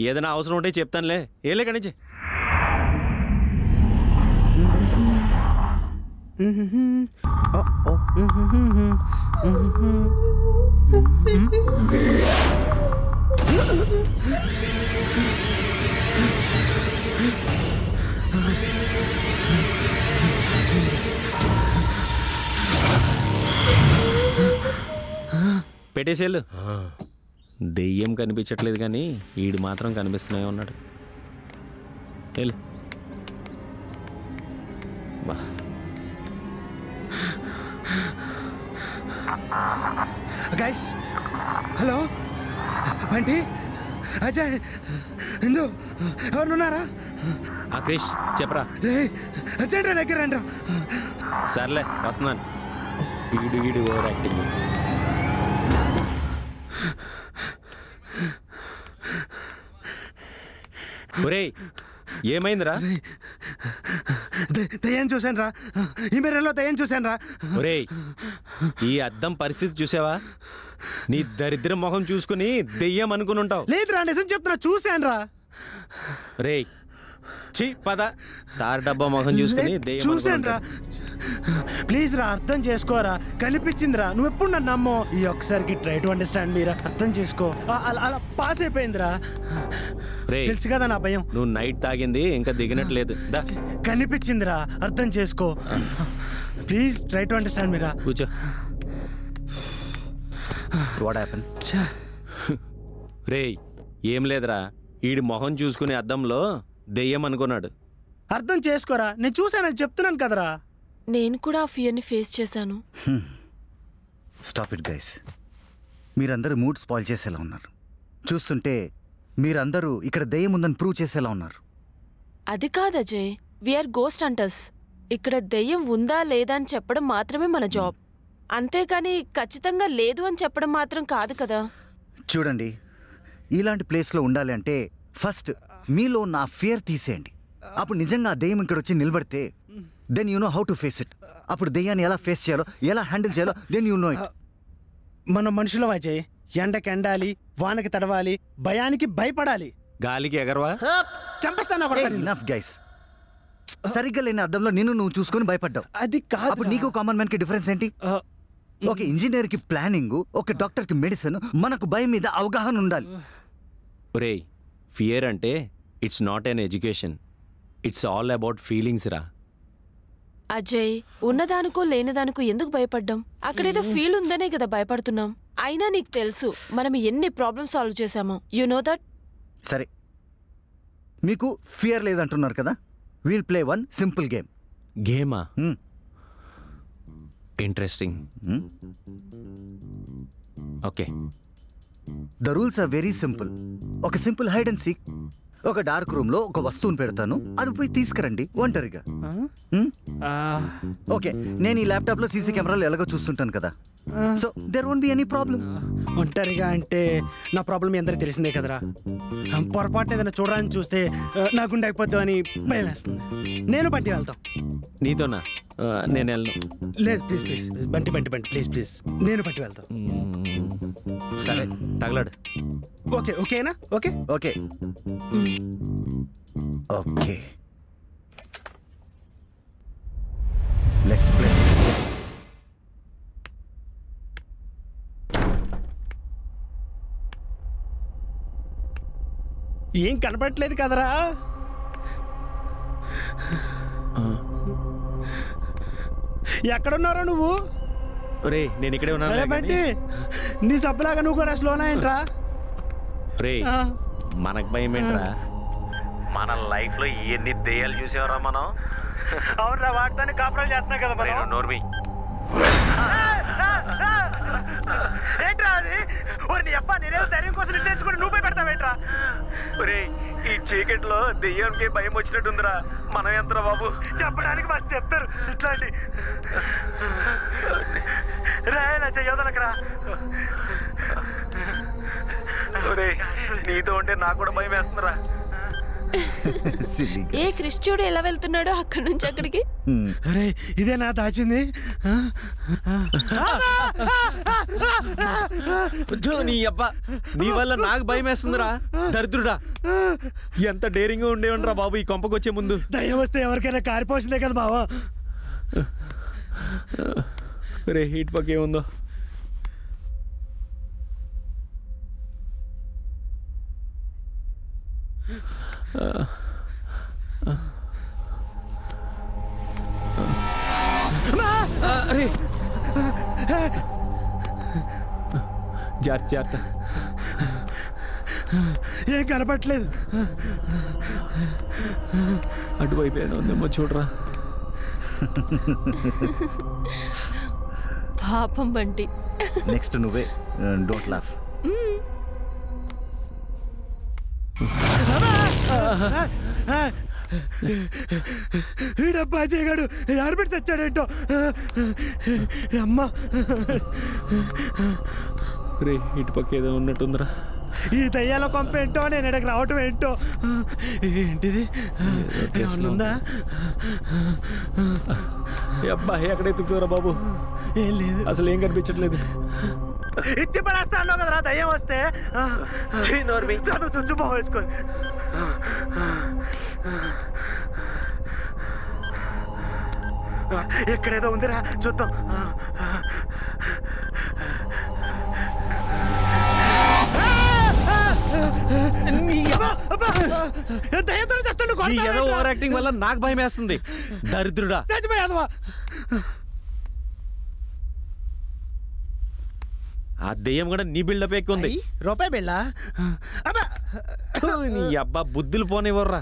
ఏదైనా అవసరం ఉంటే చెప్తానులే. ఏలే కనించి. పెట్టేసేళ్ళు. దెయ్యం కనిపించట్లేదు కానీ ఈడు మాత్రం కనిపిస్తూనే ఉన్నాడు. వెళ్ళు. బా గైస్ హలో బంటి అజయ్ ఇందు ఎవరున్నారా? క్రిష్ చెప్పరా. రే అర్జెంట్ దగ్గర రండి. సర్లే వస్తున్నాను. ఈడు ఓవర్ యాక్టింగ్. ఒరేయ్ ఏమైందిరా? దయ్యం చూశాను రా, ఈ మీరెల్లో దయ్యం చూశాను రా. ఒరేయ్ ఈ అద్దం పరిస్థితి చూసావా? నీ దరిద్ర మొహం చూసుకుని దెయ్యం అనుకుని ఉంటావు. లేదురా నిజం చెప్తున్నా, చూశాను రా. రేయ్ ఛీ పద. తారు డబ్బా మొహం చూసుకుని దెయ్యం చూశాను రా. ప్లీజ్ రా అర్థం చేసుకోరా, కనిపించిందిరా. నువ్వు ఎప్పుడు నన్ను నమ్మో. ఈ ఒక్కసారికి ట్రై టు అండర్స్టాండ్ మీరా, అర్థం చేసుకో. అలా పాస్ అయిపోయిందిరా. తెలుసు కదా నా భయం. నువ్వు నైట్ తాగింది ఇంకా దిగినట్లేదు. కనిపించిందిరా, అర్థం చేసుకో. ప్లీజ్ ట్రై టు అండర్స్టాండ్ మీరా. కూర్చో. What happen? రేయ్ ఏం లేదురా, ఈడి మొహం చూసుకునే అద్దంలో దెయ్యం అనుకున్నాడు. అర్థం చేసుకోరా, నేను చూశానని చెప్తున్నాను కదరా. నేను కూడా ఆ ఫియర్ని ఫేస్ చేశాను. Stop it guys. మీరందరూ మూడ్ స్పాయిల్ చేసేలా ఉన్నారు. చూస్తుంటే మీరందరూ ఇక్కడ దెయ్యం ఉందని ప్రూవ్ చేసేలా ఉన్నారు. అది కాదు అజయ్, వీఆర్ గోస్ట్ హంటర్స్. ఇక్కడ దెయ్యం ఉందా లేదా అని చెప్పడం మాత్రమే మన జాబ్, అంతేకాని ఖచ్చితంగా లేదు అని చెప్పడం మాత్రం కాదు కదా. చూడండి, ఇలాంటి ప్లేస్లో ఉండాలి అంటే ఫస్ట్ మీలో నా ఫియర్ తీసేయండి. అప్పుడు నిజంగా ఆ దెయ్యం ఇక్కడ వచ్చి నిలబడితే then you know how to face it. అప్పుడు దెయ్యాన్ని ఎలా ఫేస్ చేయాలో, ఎలా హ్యాండిల్ చేయాలో దెన్ యూ నో ఇట్. మనం మనుషులం అజయ్. ఎండకి ఎండాలి, వానకి తడవాలి, భయానికి భయపడాలి, గాలికి ఎగరవా. చంపేస్తాను. Enough guys. సరిగ్గా లేని అద్దంలో నువ్వు చూసుకొని భయపడ్డావు. అది కాదు. అప్పుడు నీకు కామన్ మ్యాన్ కి డిఫరెన్స్ ఏంటి? ఒక ఇంజనీర్ కి ప్లానింగ్, ఒక డాక్టర్ కి మెడిసిన్, మనకు భయం మీద అవగాహన ఉండాలి. ఒరేయ్ ఫియర్ అంటే it's not an education, it's all about feelings రా. అజయ్, ఉన్నదానికో లేనిదానికో ఎందుకు భయపడ్డాం? అక్కడేదో ఫీల్ ఉందనే కదా భయపడుతున్నాం. అయినా నీకు తెలుసు మనం ఎన్ని ప్రాబ్లమ్స్ సాల్వ్ చేశామో. You know that. సరే, మీకు ఫియర్ లేదంటున్నారు కదా, we'll play one simple game. గేమా? Interesting. Okay. The rules are very simple. ఒక సింపుల్ హైడ్ అండ్ సీక్. ఒక డార్క్ రూమ్ లో ఒక వస్తువుని పెడతాను, అది పోయి తీసుకురండి ఒంటరిగా. ఓకే, నేను ఈ ల్యాప్టాప్ లో సీసీ కెమెరాలు ఎలాగో చూస్తుంటాను కదా, so there won't be any problem. ఒంటరిగా అంటే నా ప్రాబ్లం మీ అందరికి తెలిసిందే కదరా. పొరపాటున ఏదైనా చూడడానికి చూస్తే నా గుండె అయిపోద్దాం అని భయం వేస్తుంది. నేను బంటి వెళ్తాం. నీతోనా? నేను వెళ్ళను. లేదు please please, Bunty Bunty Bunty please please, నేను పట్టి వెళ్తాం. సరే తగలడు. ఓకే ఓకేనా? Okay okay okay, let's play. ఏం కనపడట్లేదు కదరా? ఎక్కడున్నారా నువ్వు? రే నేను ఇక్కడే ఉన్నాను. బంటి, నీ సబ్బులాగా నువ్వు కూడా స్లోనా ఏంట్రా? రే మనకు భయం ఏంట్రా? మన లైఫ్ లో ఎన్ని దెయ్యాలు చూసేవరా మనం. అవునరా, వాటితోనే కాపురాలు చేస్తున్నాయి కదా మనం. నోర్మి ఏంట్రా అది? నీ అప్ప నేనే ధైర్యం కోసం నిర్ణయించుకుని నువ్వు పెడతావేంట్రా? రే ఈ చీకట్లో దెయ్యంకి భయం వచ్చినట్టుందిరా. మనం ఎంతరా బాబు? చెప్పడానికి మాకు చెప్తారు ఇట్లాంటి. రే నా చెయ్యదనకరా. రే నీతో ఉంటే నాకు కూడా భయం వేస్తుందిరా. ఏ క్రిష్ చూడు ఎలా వెళ్తున్నాడో అక్కడి నుంచి అక్కడికి. అరే ఇదే నా దాచింది. నీ అబ్బా, నీ వల్ల నాకు భయం వేస్తుందిరా దరిద్రుడా. ఎంత డేరింగ్ గా ఉండేవంటరా బాబు ఈ కొంపకు వచ్చే ముందు. దయ్యం వస్తే ఎవరికైనా కారిపోసిందే కదా బావా. రే హీట్ పక్క ఏముందో. జాగ్రత్త. ఏం కనపట్లేదు. అటువైపు ఏదో ఉందేమో చూడరా. పాపం బంటి, నెక్స్ట్ నువ్వే. Don't laugh. వీడబ్బా చేయగాడు ఆడబెట్టి చచ్చాడేంటో. అమ్మా రే ఇటు పక్క ఏదో ఉన్నట్టుందిరా. ఈ దయ్యాల కొంప ఏంటో, నేను ఇక్కడికి రావటం ఏంటో. ఏంటిది ఉందా? అబ్బా ఎక్కడ ఎత్తుకుతారా బాబు? ఏం లేదు, అసలు ఏం కనిపించట్లేదు. ఇచ్చి పడేస్తాను కదరా దయ్యం వస్తే. చుచ్చు బాగా వేసుకో. ఎక్కడేదో ఉందిరా, చూద్దాం. ఏదో ఓవర్ యాక్టింగ్ వల్ల నాకు భయం వేస్తుంది. దరిద్రుడా. చచ్చిపోయాదవా? ఆ దెయ్యం కూడా నీ బిల్డప్ ఎక్కువ ఉంది. రూపాయి బిళ్ళ. నీ అబ్బా బుద్ధులు పోనివ్వర్రా.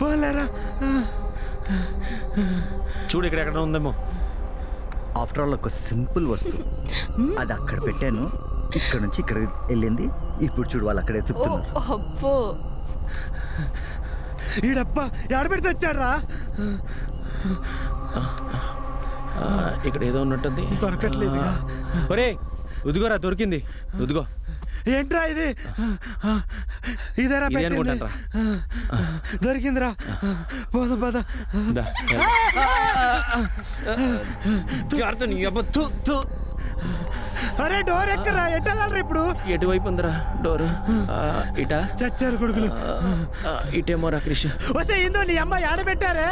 పోలేరా. చూడు ఇక్కడ ఎక్కడ ఉందేమో. ఆఫ్టర్ ఆల్ ఒక సింపుల్ వస్తువు, అది అక్కడ పెట్టాను, ఇక్కడ నుంచి ఇక్కడ వెళ్ళింది. ఇప్పుడు చూడు వాళ్ళు అక్కడ ఎత్తుకుతున్నారు. అబ్బో ఈడబ్బా ఆడబెట్టి చచ్చాడ్రా. ఇక్కడ ఏదో ఉన్నట్టుంది. దొరకట్లేదు. ఒరే ఉదిగోరా, దొరికింది. ఉదిగో. ఏంట్రా ఇది? ఇదేరా అనుకుంటారా? దొరికిందిరా. పోదా పద. అరే డోర్ ఎక్కరా, ఎట్టెళ్ళాలరా ఇప్పుడు? ఎటువైపు ఉందిరా డోరు? ఇటా? చచ్చారు కొడుకులు. ఇటేమో రా క్రిష్. వస్తే ఏందో నీ అమ్మ ఆడబెట్టారే.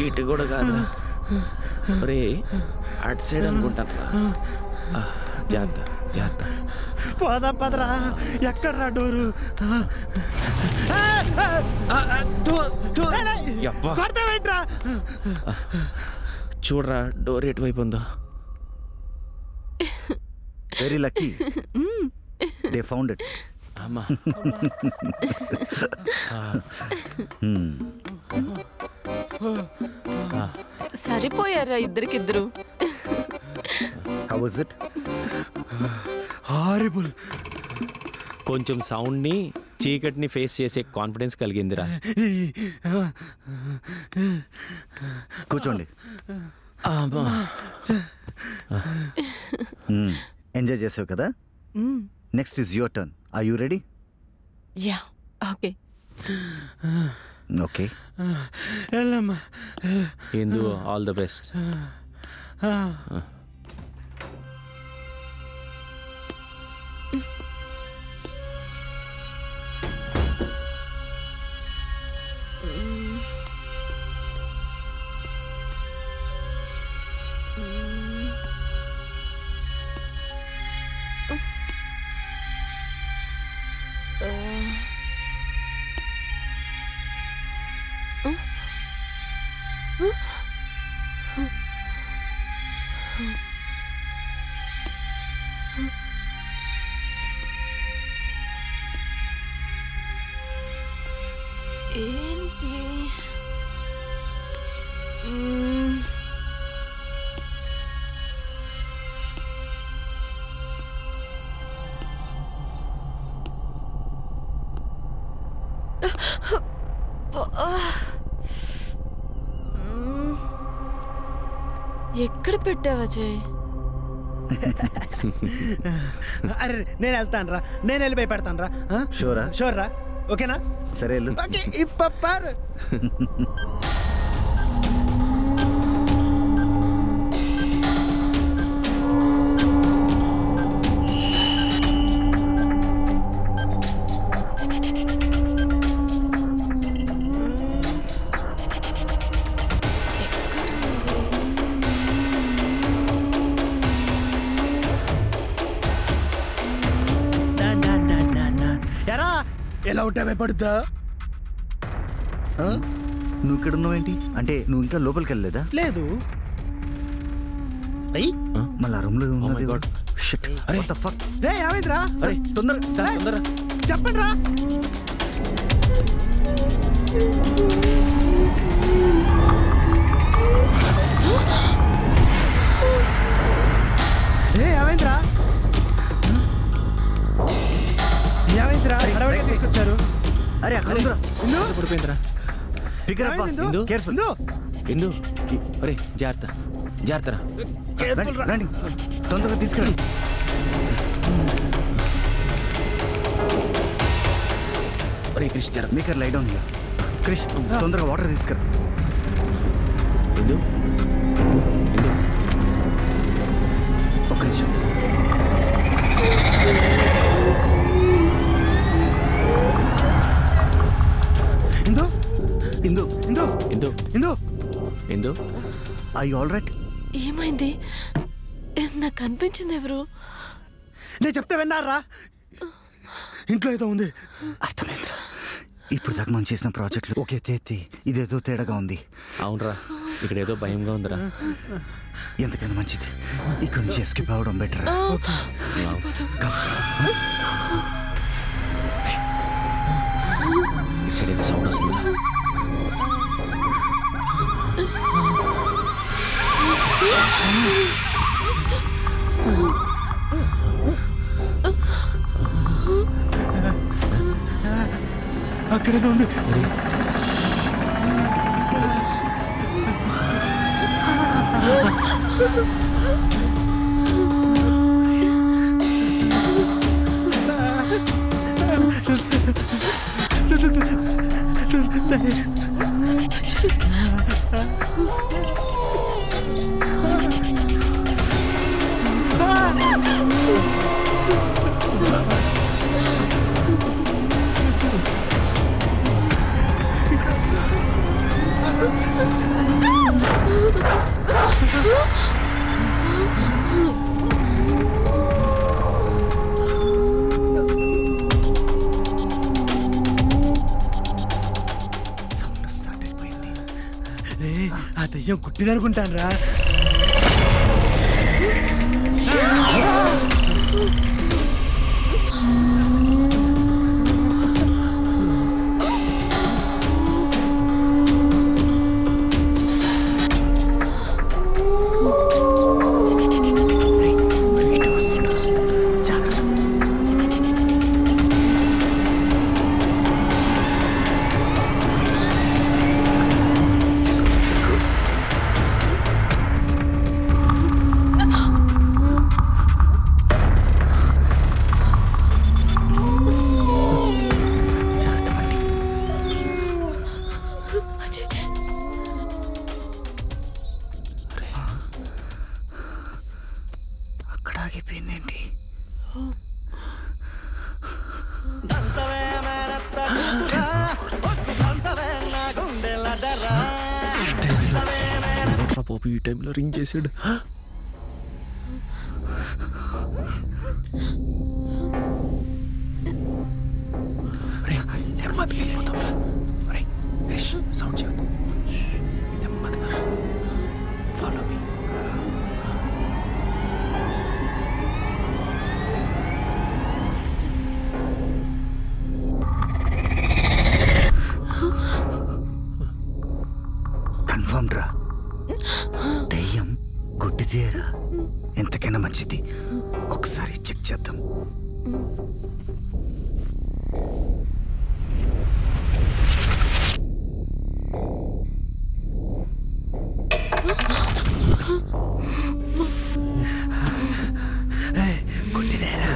ఇటు కూడా కాదు రే, అటు సైడ్ అనుకుంటారా. జాగ్రత్త జాగ్రత్త. పోదా పదరా. ఎక్కడ్రా డోరు? కొడతావేంట్రా? చూడరా డోర్ ఎటువైపు ఉందో. Very lucky, they found it. అమ్మా సరిపోయారా ఇద్దరికిద్దరు. How was it? హారిబుల్. కొంచెం సౌండ్ని చీకటిని ఫేస్ చేసే కాన్ఫిడెన్స్ కలిగిందిరా. కూర్చోండి. ఎంజాయ్ చేసావు కదా? Next is your turn. Are you ready? Yeah okay. Okay వెళ్ళమ్మా. హిందూ ఆల్ ద బెస్ట్. ఏంటి? ఎక్కడ పెట్టావా జయ్? అరే నేను వెళ్తాను రా, నేను వెళ్ళి భయపెడతాను రా. షూరా? షూర్ రా. ఓకేనా? సరే వెళ్ళు. ఓకే ఇప్పారు. ఎలా ఉంటా భయపడుద్దా? నువ్వు ఇక్కడ ఉన్నావేంటి? అంటే నువ్వు ఇంకా లోపలికి వెళ్ళలేదా? లేదు. మళ్ళీ ఆ రూమ్ లో ఉన్నది. ఏమైందిరా? తొందరగా చెప్పండి రా. ఏమైందిరా అడవికి తీసుకొచ్చారు. అరే అక్కడ పడిపోయిందిరా. పికర్ అప్ ఫాస్ట్ ఇందు కేర్ఫుల్ ఇందు ఒరే జాగ్రత్త జాగ్రత్తరా రండి తొందరగా తీసుకెళ్ళండి. ఒరే క్రిష్ జర maker lie down here. Krish తొందరగా వాటర్ తీసుకురా. ఇందు ఇందు ఒక్క నిమిషం. ఇందు ఇందు ఇందు ఇందు ఇందు ఇందు ఐ ఆల్ రైట్? ఏమైంది? నాకు కనిపించింది ఎవరు? నేను చెప్తే విన్నారా? ఇంట్లో ఏదో ఉంది. అర్థమైందిరా. ఇప్పుడు దాకా మనం చేసిన ప్రాజెక్టులు ఒకే తేతి ఇదేదో తేడాగా ఉంది. అవునరా ఇక్కడ ఏదో భయంగా ఉందిరా. ఎంతకైనా మంచిది ఇక్కడి నుంచి ఎస్కేప్ అవ్వడం బెటర్. ఇటు సైడ్ ఏదో సౌండ్ వస్తుందా? అక్కడేదో ఉంది. ఆ దయ్యం కుట్టిదనుకుంటాను రా. అక్కడ ఆగిపోయిందేంటి? పాప ఈ టైంలో రింగ్ చేసాడు. నెమ్మదిగా వెళ్ళిపోతాం. సౌండ్ చేయదు. నెమ్మదిగా ఫాలో మీ. కన్ఫర్మ్ రా. దెయ్యం గుడ్డిదేరా. ఎంతకైనా మంచిది ఒకసారి చెక్ చేద్దాం. గుడ్డిదేరా.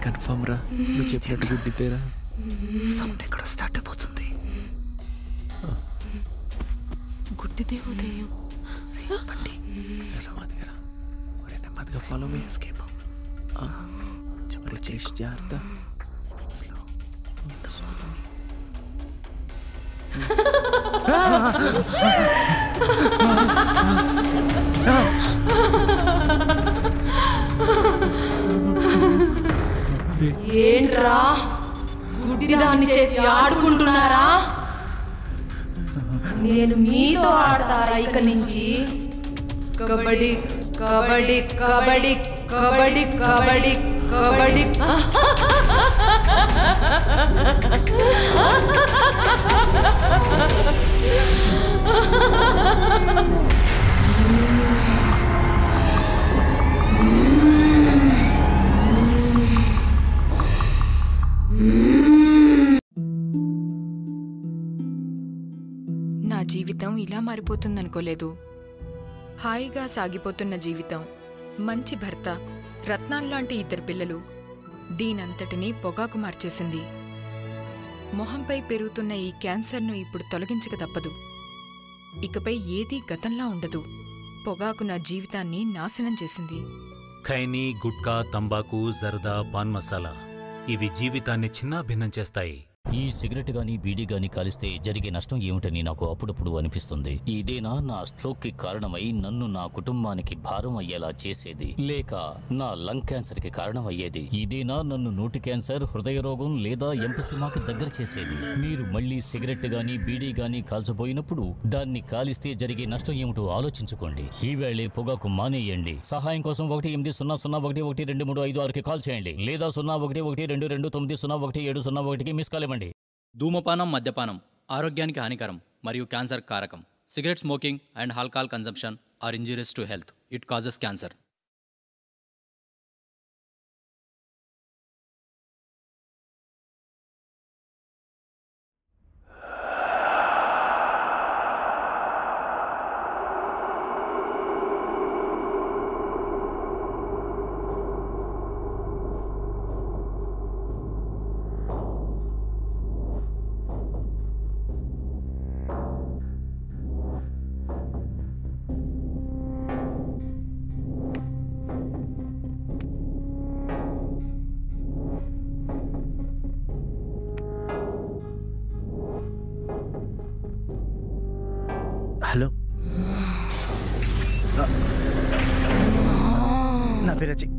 కన్ఫర్మ్ రా, నువ్వు చెప్పినట్టు గుడ్డితేరా. సౌండ్ ఎక్కడ స్టార్ట్ అయిపోతుంది. గుడ్డిదేవో దెయ్యం. నెమ్మదిగా ఫాలో మీ. ఎస్కేప్ జాగ్రత్త. స్లో ఏంట్రా గుడ్డిదాన్ని చేసి ఆడుకుంటున్నారా? నేను మీతో ఆడతారా ఇక నుంచి? కబడ్డీ కబడ్డీ కబడ్డీ కబడ్డీ కబడ్డీ కబడ్డీ. నా జీవితం ఇలా మారిపోతుందనుకోలేదు. హాయిగా సాగిపోతున్న జీవితం, మంచి భర్త, రత్నాల్లాంటి 2 పిల్లలు, దీనంతటినీ పొగాకు మార్చేసింది. మొహంపై పెరుగుతున్న ఈ క్యాన్సర్ను ఇప్పుడు తొలగించక తప్పదు. ఇకపై ఏదీ గతంలా ఉండదు. పొగాకు నా జీవితాన్ని నాశనం చేసింది. ఖైనీ, గుట్కా, తంబాకు, జర్దా, పాన్ మసాలా ఇవి జీవితాన్ని చిన్నాభిన్నం చేస్తాయి. ఈ సిగరెట్ గాని బీడీ గాని కాలిస్తే జరిగే నష్టం ఏమిటని నాకు అప్పుడప్పుడు అనిపిస్తుంది. ఇదేనా నా స్ట్రోక్ కి కారణమై నన్ను నా కుటుంబానికి భారం అయ్యేలా చేసేది, లేక నా లంగ్ క్యాన్సర్ కి కారణం అయ్యేది? ఇదేనా నన్ను నోటి క్యాన్సర్, హృదయ రోగం లేదా ఎంపసిమాకి దగ్గర చేసేది? మీరు మళ్ళీ సిగరెట్ గాని బీడీ గాని కాల్చబోయినప్పుడు దాన్ని కాలిస్తే జరిగే నష్టం ఏమిటో ఆలోచించుకోండి. ఈవేళే పొగాకు మానేయండి. సహాయం కోసం 18001112356కి కాల్ చేయండి లేదా 011222901701కి మిస్ కాల్ ఇవ్వండి. ధూమపానం, మద్యపానం ఆరోగ్యానికి హానికరం మరియు క్యాన్సర్ కారకం. Cigarette smoking and alcohol consumption are injurious to health. It causes cancer. Hello, నా పేరు అజయ్.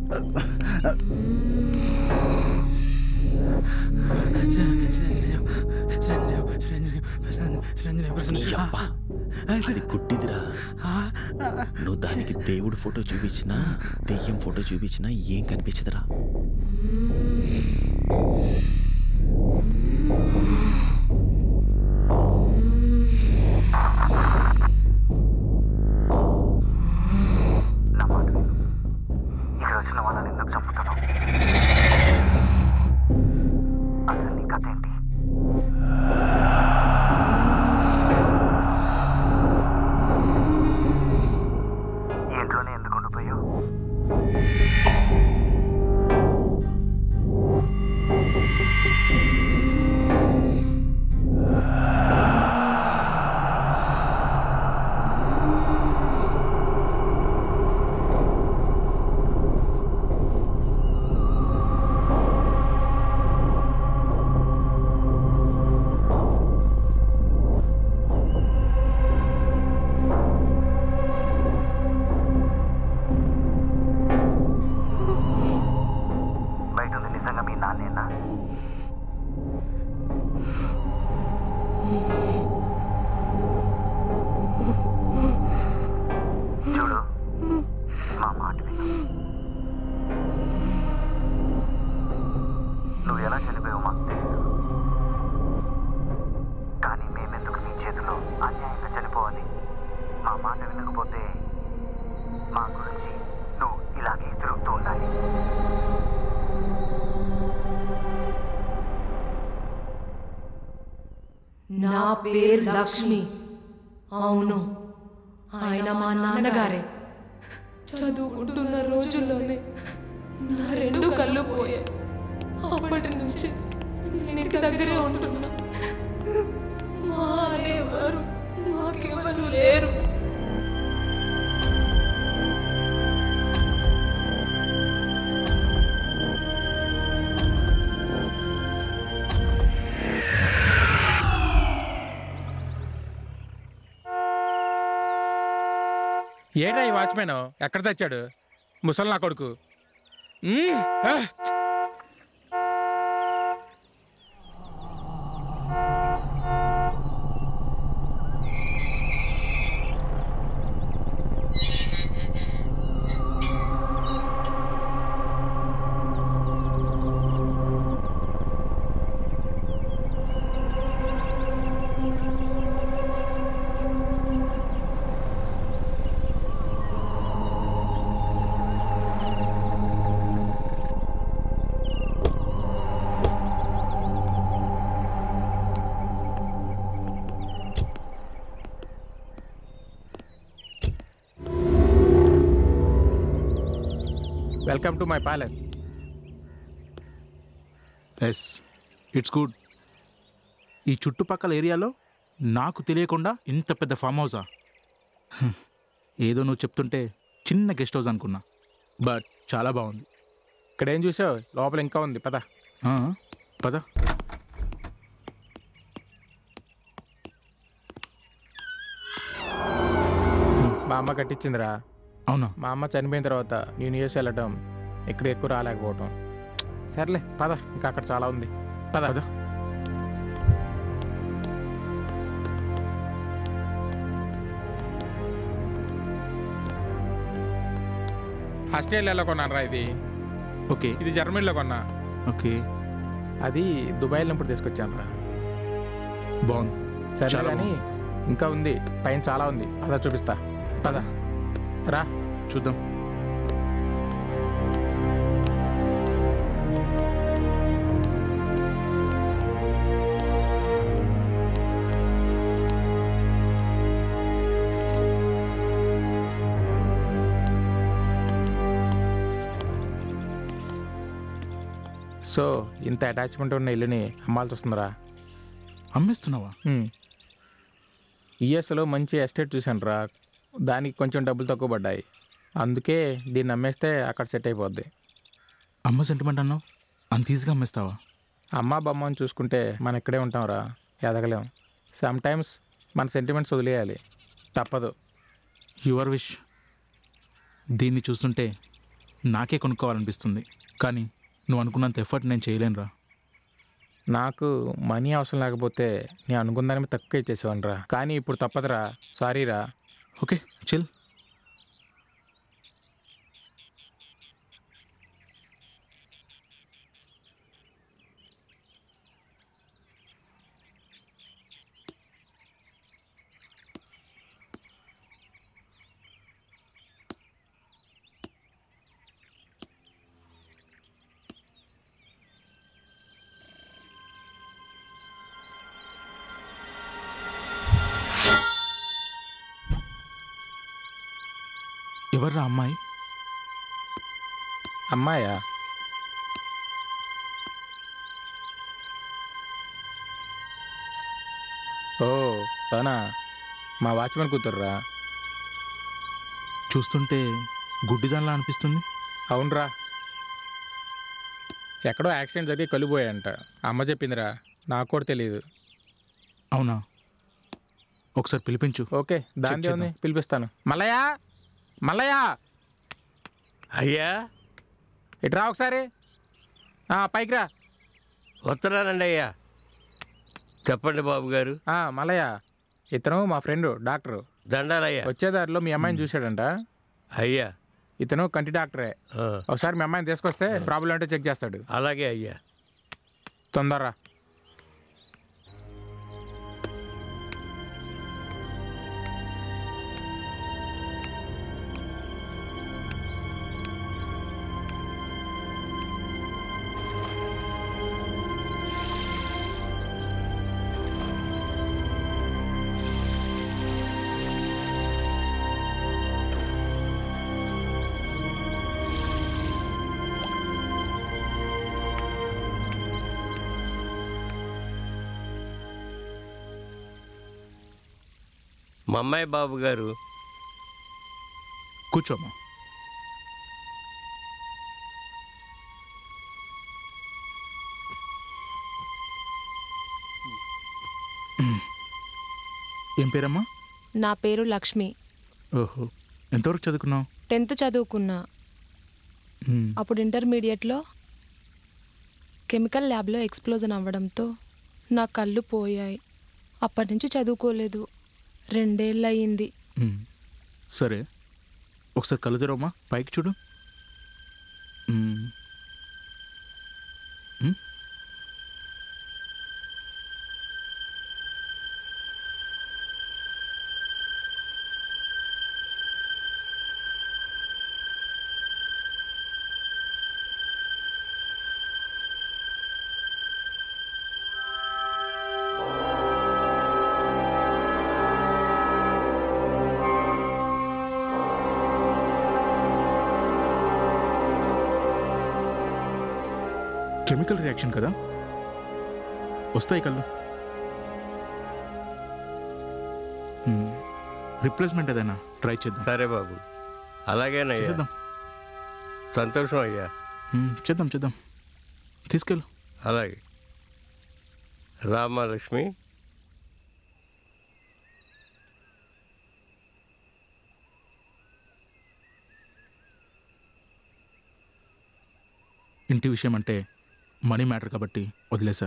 అది గుడ్డిదిరా. నువ్వు దానికి దేవుడు ఫోటో చూపించినా దెయ్యం ఫోటో చూపించినా ఏం కనిపించదురా. ఇక్కడ వచ్చిన వాళ్ళని ఎందుకు చంపుతున్నావు? అసలు నీ కథ ఏంటి? ఇంట్లోనే ఎందుకు ఉండిపోయావు? చూడు, మా మాట విను. నువ్వు ఎలా చనిపోయావో మాకు తెలియదు, కానీ మేమెందుకు నీ చేతిలో అన్యాయంగా చనిపోవాలి? మా మాట వినకపోతే మా గురించి నువ్వు ఇలాగే తిరుగుతూ ఉండాలి. నా పేరు లక్ష్మి. అవును, ఆయన మా నాన్నగారే. చదువుకుంటున్న రోజుల్లోనే నా 2 కళ్ళు పోయాయి. అప్పటి నుంచి నేను ఇంటి దగ్గరే ఉంటున్నా. మా అనేవారు మాకెవరు లేరు. ఏడా ఈ వాచ్మెన్ ఎక్కడ చచ్చాడు? ముసలి నా కొడుకు. Welcome to my palace. Yes, it's good. ఈ చుట్టుపక్కల ఏరియాలో నాకు తెలియకుండా ఇంత పెద్ద ఫామ్ హౌసా? ఏదో నువ్వు చెప్తుంటే చిన్న గెస్ట్ హౌస్ అనుకున్నా, బట్ చాలా బాగుంది. ఇక్కడ ఏం చూసావు? లోపల ఇంకా ఉంది, పద. పద. మా అమ్మ కట్టించిందిరా. అవునా? మా అమ్మ చనిపోయిన తర్వాత నేను యూఎస్ వెళ్ళటం, ఇక్కడ ఎక్కువ రాలేకపోవటం. సర్లే పద, ఇంకా అక్కడ చాలా ఉంది, పద. ఆస్ట్రేలియాలో కొన్నాను రా ఇది. ఓకే. ఇది జర్మనీలో కొన్నా. ఓకే. అది దుబాయ్ వెళ్ళినప్పుడు తీసుకొచ్చాను రా. బాగుంది. సరే కానీ ఇంకా ఉంది, పైన చాలా ఉంది, పద చూపిస్తా, పద రా చూద్దాం. సో ఇంత అటాచ్మెంట్ ఉన్న ఇల్లుని అమ్మాల్సి వస్తుందిరా. అమ్మేస్తున్నావా? యుఎస్లో మంచి ఎస్టేట్ చూశాను రా, దానికి కొంచెం డబ్బులు తక్కువ పడ్డాయి, అందుకే దీన్ని అమ్మేస్తే అక్కడ సెట్ అయిపోద్ది. అమ్మ సెంటిమెంట్ అన్నావు, అంత ఈజీగా అమ్మేస్తావా? అమ్మ బొమ్మని చూసుకుంటే మనం ఇక్కడే ఉంటాం రా, ఎదగలేం. సమ్ టైమ్స్ మన సెంటిమెంట్స్ వదిలేయాలి, తప్పదు. Your wish. దీన్ని చూస్తుంటే నాకే కొనుక్కోవాలనిపిస్తుంది, కానీ నువ్వు అనుకున్నంత ఎఫర్ట్ నేను చేయలేనురా. నాకు మనీ అవసరం లేకపోతే నేను అనుకున్నదాని మీద తక్కువ ఇచ్చేసేవాను రా, కానీ ఇప్పుడు తప్పదురా, సారీ రా. Okay, chill. ఎవర్రా అమ్మాయి? అమ్మాయా? ఓ అవునా, మా వాచ్మెన్ కూతుర్రా. చూస్తుంటే గుడ్డిదానిలా అనిపిస్తుంది. అవునరా, ఎక్కడో యాక్సిడెంట్ జరిగి కలిపోయాయంట, అమ్మ చెప్పిందిరా, నాకు కూడా తెలియదు. అవునా? ఒకసారి పిలిపించు. ఓకే, దాని ఉంది, పిలిపిస్తాను. మల్లయ్య, మల్లయ్య. అయ్యా ఇట్రా ఒకసారి, పైకి రా. వస్తున్నానండి అయ్యా. చెప్పండి బాబు గారు. మల్లయ్య, ఇతను మా ఫ్రెండ్ డాక్టరు. దండాలయ్యా. వచ్చేదారిలో మీ అమ్మాయిని చూశాడంట. అయ్యా, ఇతను కంటి డాక్టరే. ఒకసారి మీ అమ్మాయిని తీసుకొస్తే ప్రాబ్లం అంటే చెక్ చేస్తాడు. అలాగే అయ్యా. తొందరరా. మా అమ్మాయి బాబు గారు. కూర్చోమ్మా. ఏం పేరమ్మా? నా పేరు లక్ష్మి. ఓహో, ఎంతవరకు చదువుకున్నావు? 10th చదువుకున్నా. అప్పుడు ఇంటర్మీడియట్లో కెమికల్ ల్యాబ్లో ఎక్స్ప్లోజన్ అవ్వడంతో నా కళ్ళు పోయాయి. అప్పటి నుంచి చదువుకోలేదు. 2 ఏళ్ళు అయ్యింది. సరే, ఒకసారి కళ్ళు తెరవమ్మా, పైకి చూడు. కెమికల్ రియాక్షన్ కదా, వస్తాయి కళ్ళు. రిప్లేస్మెంట్ ఏదైనా ట్రై చేద్దాం. సరే బాబు, అలాగేనయ్యా. చేద్దాం. సంతోషం అయ్యా. చేద్దాం. తీసుకెళ్ళు. అలాగే. రామలక్ష్మి, ఇంటి విషయం అంటే మనీ మ్యాటర్ కాబట్టి వదిలేసా.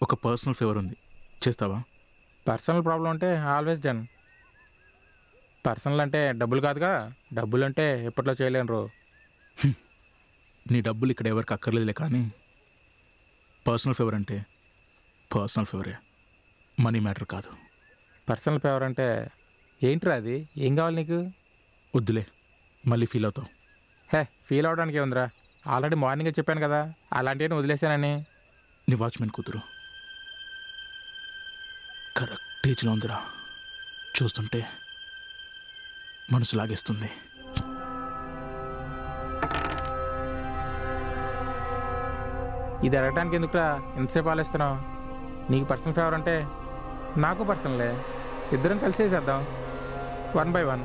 ఒక పర్సనల్ ఫేవర్ ఉంది, చేస్తావా? పర్సనల్ ప్రాబ్లం అంటే ఆల్వేస్ డన్. పర్సనల్ అంటే డబ్బులు కాదుగా, డబ్బులు అంటే ఎప్పట్లో చేయలేను రో. నీ డబ్బులు ఇక్కడ ఎవరికి అక్కర్లేదులే, కానీ పర్సనల్ ఫేవర్ అంటే పర్సనల్ ఫేవరే, మనీ మ్యాటర్ కాదు. పర్సనల్ ఫేవర్ అంటే ఏంట్రా అది? ఏం కావాలి నీకు? వద్దులే, మళ్ళీ ఫీల్ అవుతావు. హే, ఫీల్ అవడానికి ఏముందిరా, ఆల్రెడీ మార్నింగే చెప్పాను కదా అలాంటివి వదిలేసానని. నీ వాచ్మెన్ కూతురు కరెక్ట్ ఏజ్లో ఉందిరా, చూస్తుంటే మనసు లాగేస్తుంది. ఇది అడగటానికి ఎందుకురా ఎంతసేపు ఆలోచిస్తున్నావు? నీకు పర్సనల్ ఫేవర్ అంటే నాకు పర్సనలే, ఇద్దరం కలిసి చేద్దాం 1 by 1.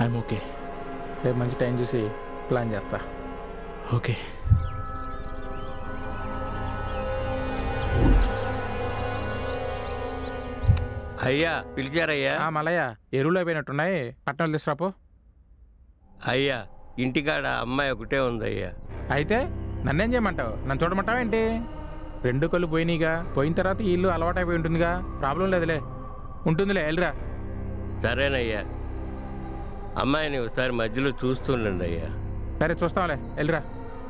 I'm okay. రేపు మంచి టైం చూసి ప్లాన్ చేస్తా. ఓకే. అయ్యా పిలిచారయ్యా? మల్లయ్య, ఎరువులు అయిపోయినట్టున్నాయి, పట్టణాలు తీసుకురాపో. అయ్యా, ఇంటికాడ అమ్మాయి ఒకటే ఉందయ్యా. అయితే నన్నేం చేయమంటావు? నన్ను చూడమంటావా ఏంటి? 2 కళ్ళు పోయినాయిగా, పోయిన తర్వాత ఈ ఇల్లు అలవాటైపోయి ఉంటుందిగా, ప్రాబ్లం లేదులే, ఉంటుందిలే, వెళ్ళరా. సరేనయ్యా, అమ్మాయిని ఒకసారి మధ్యలో చూస్తుండండి అయ్యా. సరే చూస్తాంలే, వెళ్ళరా.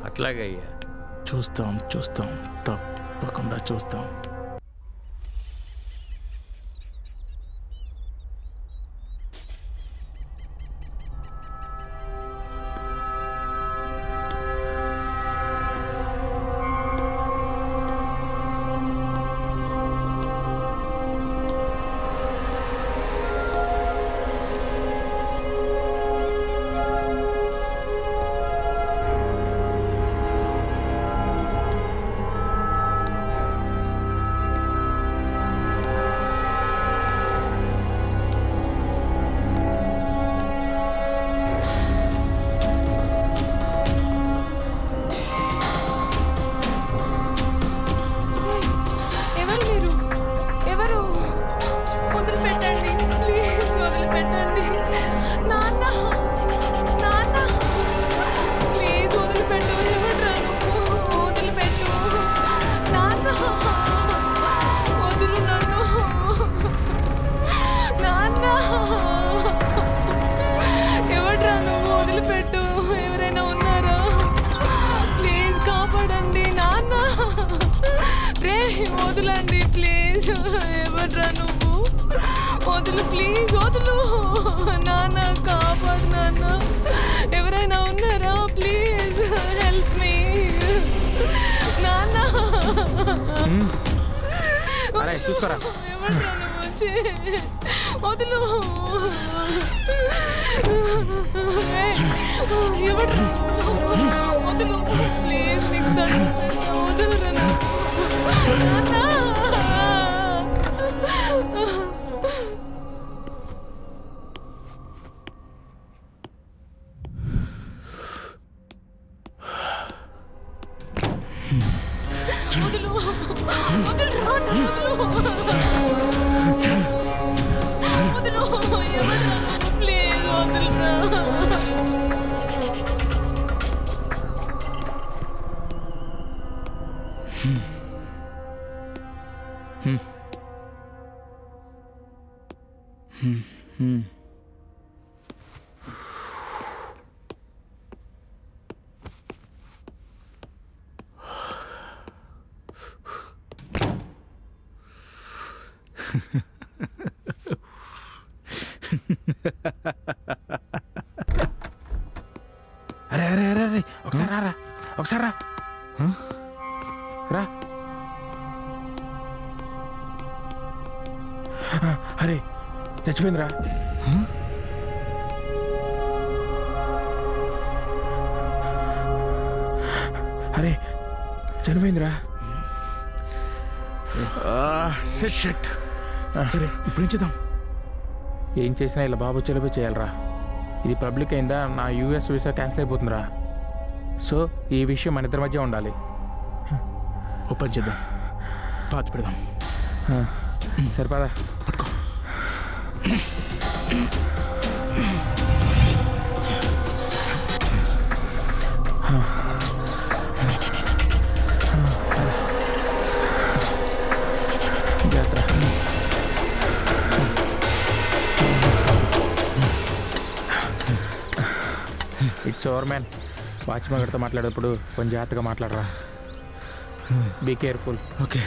అట్లాగే అయ్యా. చూస్తాం, తప్పకుండా చూస్తాం. వదలండి ప్లీజ్, ఎవడ్రా నువ్వు? వదులు ప్లీజ్, వదులు. నాన్న కాపాడు నాన్న, ఎవరైనా ఉన్నారా? ప్లీజ్ హెల్ప్ మీ నాన్న. చూసుకోరా, ఎవడ్రా నువ్వు? వచ్చి వదులు. ఎవడ్రా? వదులు ప్లీజ్, వదులురా నాన్న. వదులు, వదులు, వదులు. అరే అరే అరే అరే ఒకసారి రా ఒకసారి రా రా. అరే చచ్చిపోయిందిరా. అరే చనిపోయిందిరా. సరే ఇప్పుడు ఏం చేద్దాం? ఏం చేసినా ఇలా బాబు చెలిపోయి చేయాలరా. ఇది పబ్లిక్ అయిందా నా యూఎస్ వీసా క్యాన్సిల్ అయిపోతుందిరా. సో ఈ విషయం మన ఇద్దరి మధ్య ఉండాలి. ఓపెన్ చేద్దాం, పాత పెడదాం. సరిపదా పట్టుకో. It's over man. వాచ్మెన్ గారితో మాట్లాడేటప్పుడు కొంచెం జాగ్రత్తగా మాట్లాడరా. Be careful. ఓకే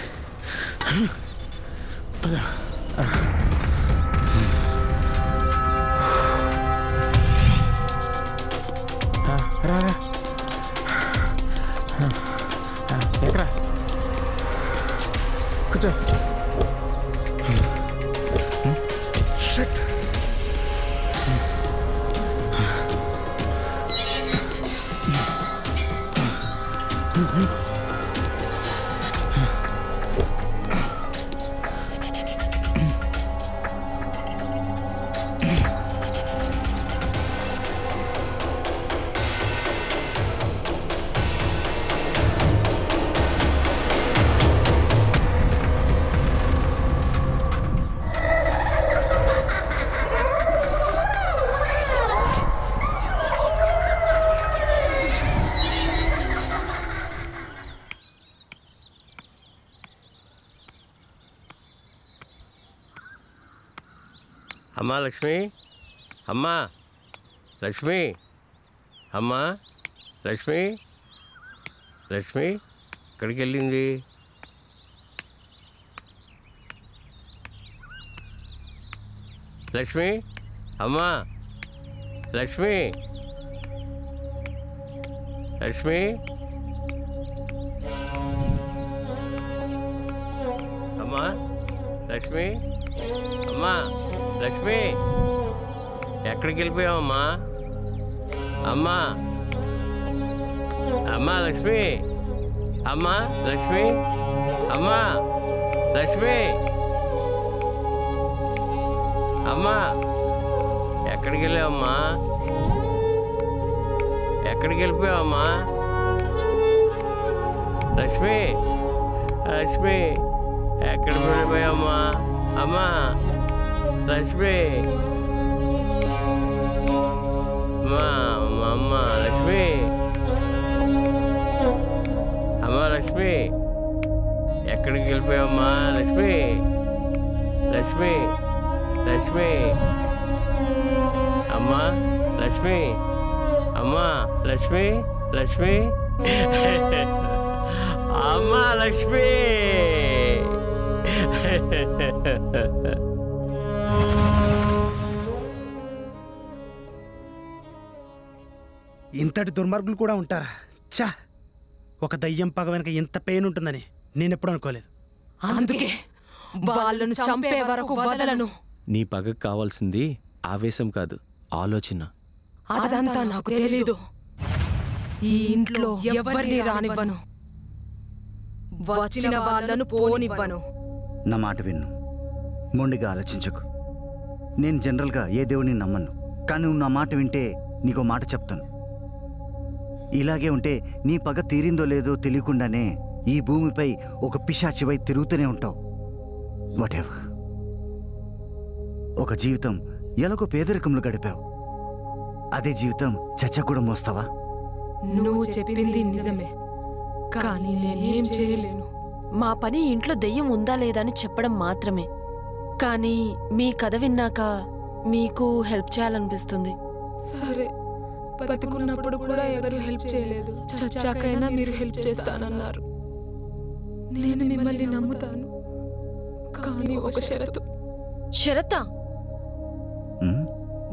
పద. రా రా ఎక్కరా కూర్చో. షట్. అమ్మా లక్ష్మి, అమ్మా లక్ష్మి, అమ్మా లక్ష్మి, లక్ష్మి ఎక్కడికి వెళ్ళింది? లక్ష్మి, అమ్మా లక్ష్మి, లక్ష్మి, అమ్మా లక్ష్మి, అమ్మా లక్ష్మి ఎక్కడికి వెళ్ళిపోయావమ్మా? అమ్మా అమ్మా లక్ష్మి, అమ్మా లక్ష్మి, అమ్మా లక్ష్మి, అమ్మా ఎక్కడికి వెళ్ళావమ్మా? ఎక్కడికి వెళ్ళిపోయావమ్మా? లక్ష్మి, లక్ష్మి ఎక్కడికి వెళ్ళిపోయావమ్మా? అమ్మా లక్ష్మి, అమ్మ లక్ష్మి, అమ్మ లక్ష్మి ఎక్కడికి వెళ్ళిపోయావమ్మా? లక్ష్మి, లక్ష్మి, లక్ష్మి, అమ్మ లక్ష్మి, అమ్మ లక్ష్మి, లక్ష్మి, అమ్మ లక్ష్మి. ఇంతటి దుర్మార్గులు కూడా ఉంటారా? చా, ఒక దయ్యం పగ వెనక ఇంత పెయిన్ ఉంటుందని నేనెప్పుడు అనుకోలేదు. అందుకే వాళ్ళను చంపే వరకు వదలను. నీ పగకు కావాల్సింది ఆవేశం కాదు, ఆలోచన. అదంతా నాకు తెలీదు. ఈ ఇంట్లో ఎవరిని రానివ్వను, వచ్చిన వాళ్ళను పోనివ్వను. నా మాట విన్ను, మొండిగా ఆలోచించకు. నేను జనరల్గా ఏ దేవుడిని నమ్మను, కానీ నువ్వు నా మాట వింటే నీకో మాట చెప్తాను. ఇలాగే ఉంటే నీ పగ తీరిందో లేదో తెలియకుండానే ఈ భూమిపై ఒక పిశాచివై తిరుగుతూనే ఉంటావు. వాటెవర్. ఒక జీవితం ఎలాగో పేదరికంలో గడిపావు, అదే జీవితం చచ్చ కూడా మోస్తావా? నువ్వు చెప్పింది నిజమే, కానీ నేనేం చేయలేను. మా పని ఇంట్లో దెయ్యం ఉందా లేదా అని చెప్పడం మాత్రమే. కానీ మీ కథ విన్నాక మీకు హెల్ప్ చేయాలనిపిస్తుంది. సరే, బతుకున్నప్పుడు కూడా ఎవరు హెల్ప్ చేయలేదు. చచ్చాకైనా మీరు హెల్ప్ చేస్తానన్నారు. నేను మిమ్మల్ని నమ్ముతాను, కానీ ఒక షరతు. షరతా?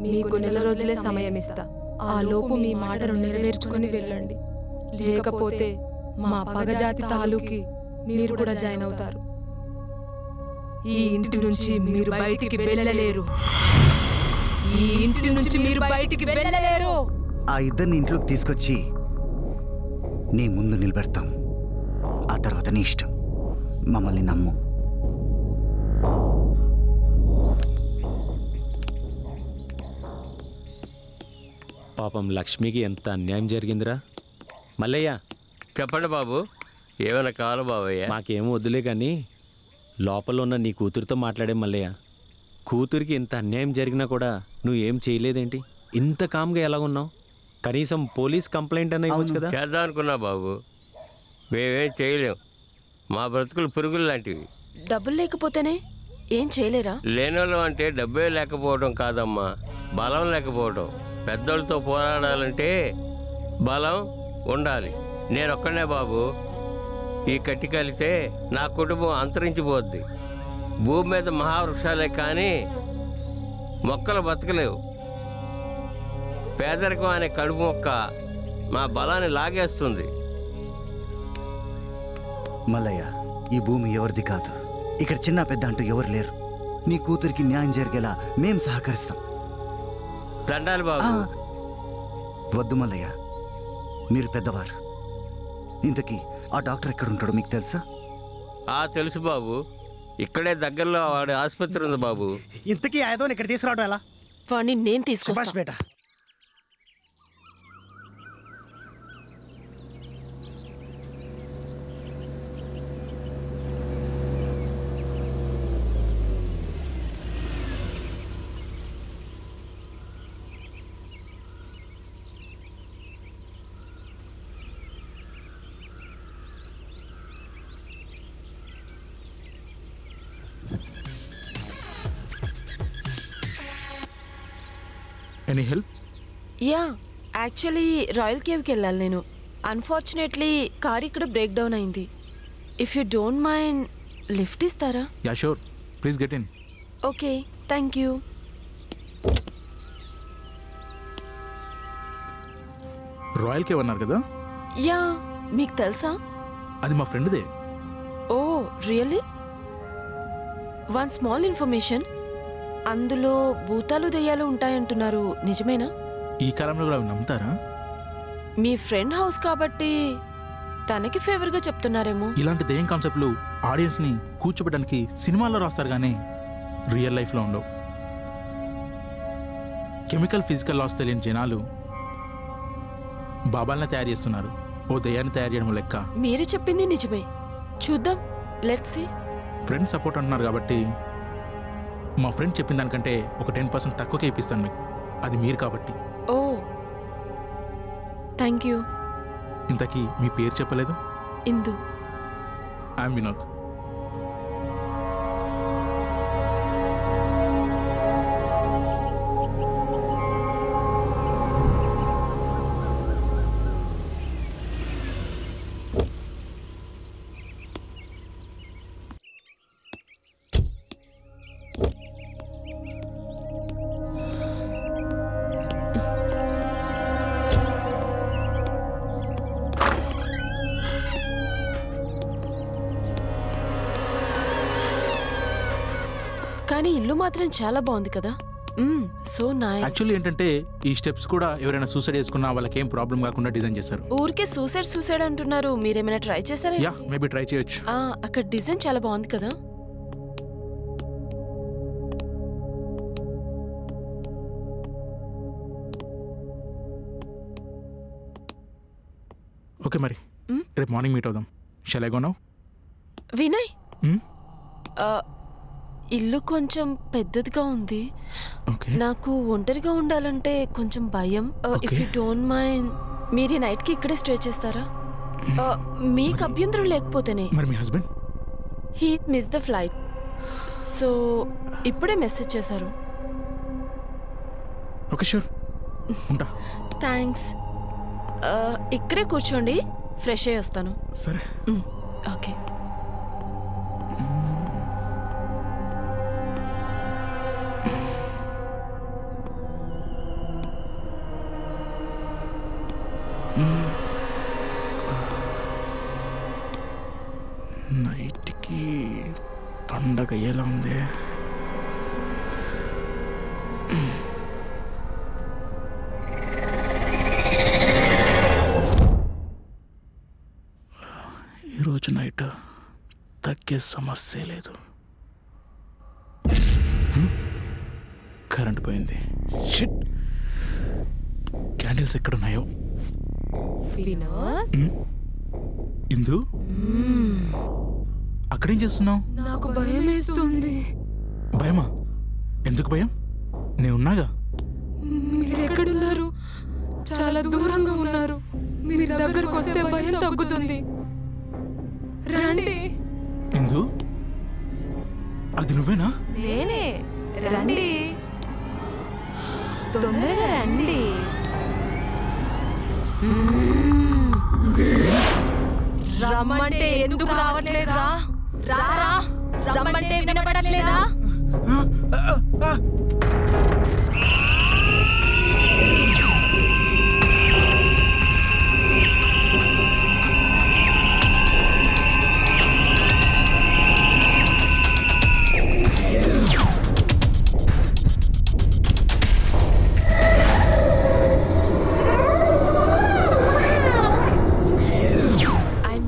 మీకు 1 రోజులే సమయం ఇస్తా. ఆ లోపు మీ మాటను నెరవేర్చుకొని వెళ్ళండి. లేకపోతే మా పగజాతి తాలూకి మీరు కూడా జాయిన్ అవుతారు. ఈ ఇంటి నుంచి మీరు బయటికి వెళ్ళలేరు. ఈ ఇంటి నుంచి మీరు బయటికి వెళ్ళలేరు. ఆ ఇద్దరిని ఇంట్లోకి తీసుకొచ్చి నీ ముందు నిలబెడతాం. ఆ తర్వాత నీ ఇష్టం. మమ్మల్ని నమ్ము. పాపం లక్ష్మికి ఎంత అన్యాయం జరిగిందిరా. మల్లయ్య చెప్పండి బాబు, ఏమైనా కావాలి బాబయ్య? మాకేమో వద్దులే కానీ లోపల ఉన్న నీ కూతురితో మాట్లాడే మల్లయ్య. కూతురికి ఇంత అన్యాయం జరిగినా కూడా నువ్వు ఏం చేయలేదేంటి? ఇంత కామ్గా ఎలా ఉన్నావు? కనీసం పోలీస్ కంప్లైంట్ అన్న ఇవ్వచ్చు కదా. చేద్దాం అనుకున్నా బాబు, మేమేం చేయలేం. మా బ్రతుకులు పురుగులు లాంటివి. డబ్బులు లేకపోతేనే ఏం చేయలేరా? లేనోళ్ళం అంటే డబ్బే లేకపోవడం కాదమ్మా, బలం లేకపోవడం. పెద్దోళ్ళతో పోరాడాలంటే బలం ఉండాలి. నేనొక్కనే బాబు. ఈ కట్టి కలితే నా కుటుంబం అంతరించిపోద్ది. భూమి మీద మహావృక్షాలే కానీ మొక్కలు బతకలేవు. పేదరికం అనే కడుపు మొక్క మా బలాన్ని లాగేస్తుంది. మల్లయ్య, ఈ భూమి ఎవరిది కాదు. ఇక్కడ చిన్న పెద్ద అంటూ ఎవరు లేరు. నీ కూతురికి న్యాయం జరిగేలా మేం సహకరిస్తాం. దండాలి బాబు. వద్దు మల్లయ్య, మీరు పెద్దవారు. ఇంతకీ ఆ డాక్టర్ ఎక్కడ ఉంటాడో మీకు తెలుసా? తెలుసు బాబు, ఇక్కడే దగ్గరలో వాడి ఆసుపత్రి ఉంది బాబు. ఇంతకీ ఆయుధం ఇక్కడ తీసుకురావడం ఎలా? వాడిని నేను తీసుకొస్తా. బేటా, any help? Yeah, actually royal కేవ్కి వెళ్ళాలి నేను. అన్ఫార్చునేట్లీ కార్ ఇక్కడ బ్రేక్ డౌన్ అయింది. If you don't mind lift ఇస్తారా? Yeah sure, please get in. Okay, thank you. Royal cave అన్నారు కదా? యా, మీకు తెలుసా? అది మా ఫ్రెండ్దే. Oh really? One small information, అందులో భూతాలు దెయ్యాలు ఉంటాయంటున్నారు, నిజమేనా? ఈ కాలంలో కూడా నమ్ముతారా? మీ ఫ్రెండ్ హౌస్ కాబట్టి తనకి ఫేవర్గా చెప్తున్నారేమో. ఇలాంటి దెయ్యం కాన్సెప్ట్లు ఆడియన్స్ని కూర్చోబెట్టడానికి సినిమాల్లో రాస్తారు కానీ రియల్ లైఫ్లో ఉండవు. కెమికల్ ఫిజికల్ లాస్ తెలియని జనాలు బాబాల్ని తయారు చేస్తున్నారు. ఓ దెయ్యాన్ని తయారు చేయడం లెక్క. మీరు చెప్పింది నిజమే. చూద్దాం, లెట్స్ సీ. ఫ్రెండ్ సపోర్ట్ అంటున్నారు కాబట్టి మా ఫ్రెండ్ చెప్పిన దానికంటే ఒక 10% తక్కువకే ఇప్పిస్తాను మీకు. అది మీరు కాబట్టి. ఓ థ్యాంక్ యూ. ఇంతకీ మీ పేరు చెప్పలేదు? ఇందు. ఐఎమ్ వినోద్. కానీ ఇల్లు మాత్రం చాలా బాగుంది కదా. So nice. యాక్చువల్లీ ఏంటంటే ఈ స్టెప్స్ కూడా ఎవరైనా సూసైడ్ చేసుకున్నా వాళ్ళకి ఏం ప్రాబ్లం కాకుండా డిజైన్ చేశారు. ఊరికే సూసైడ్ అంటున్నారు, మీరేమైనా ట్రై చేశారా? యా, మేబీ ట్రై చేయొచ్చు. అక్కడ డిజైన్ చాలా బాగుంది కదా. ఓకే మరి రేపు మార్నింగ్ మీట్ అవుదాం. Shall I go now? Vinay, ఇల్లు కొంచెం పెద్దదిగా ఉంది. నాకు ఒంటరిగా ఉండాలంటే కొంచెం భయం. ఇఫ్ యూ డోంట్ మైండ్ మీరు ఈ నైట్కి ఇక్కడే స్టే చేస్తారా? మీకు అభ్యంతరం లేకపోతేనే. మరి మీ husband? He miss the flight, so ఇప్పుడే మెసేజ్ చేశారు. ఓకే షూర్, ఉంటా. థ్యాంక్స్. ఇక్కడే కూర్చోండి, ఫ్రెష్ అయ్యి వస్తాను. సరే. ఓకే. నైట్కి పండగ ఎలా ఉంది? ఈరోజు నైట్ తగ్గే సమస్య లేదు. కరెంట్ పోయింది. షిట్, క్యాండిల్స్ ఎక్కడున్నాయో? ఇందు, అక్కడేం చేస్తున్నావు? నాకు భయం వేస్తుంది. భయమా? ఎందుకు భయం? నేనున్నాగా. మీరు ఎక్కడున్నారు? చాలా దూరంగా ఉన్నారు. మీరు దగ్గరకు వస్తే భయం తగ్గుతుంది. రండి. ఇందు, అది నువ్వేనా? నేనే. రండి, తొందరగా రండి. రమ్మంటే ఎందుకు రావట్లేదా? రారా, రమ్మంటే వినపడట్లేదా?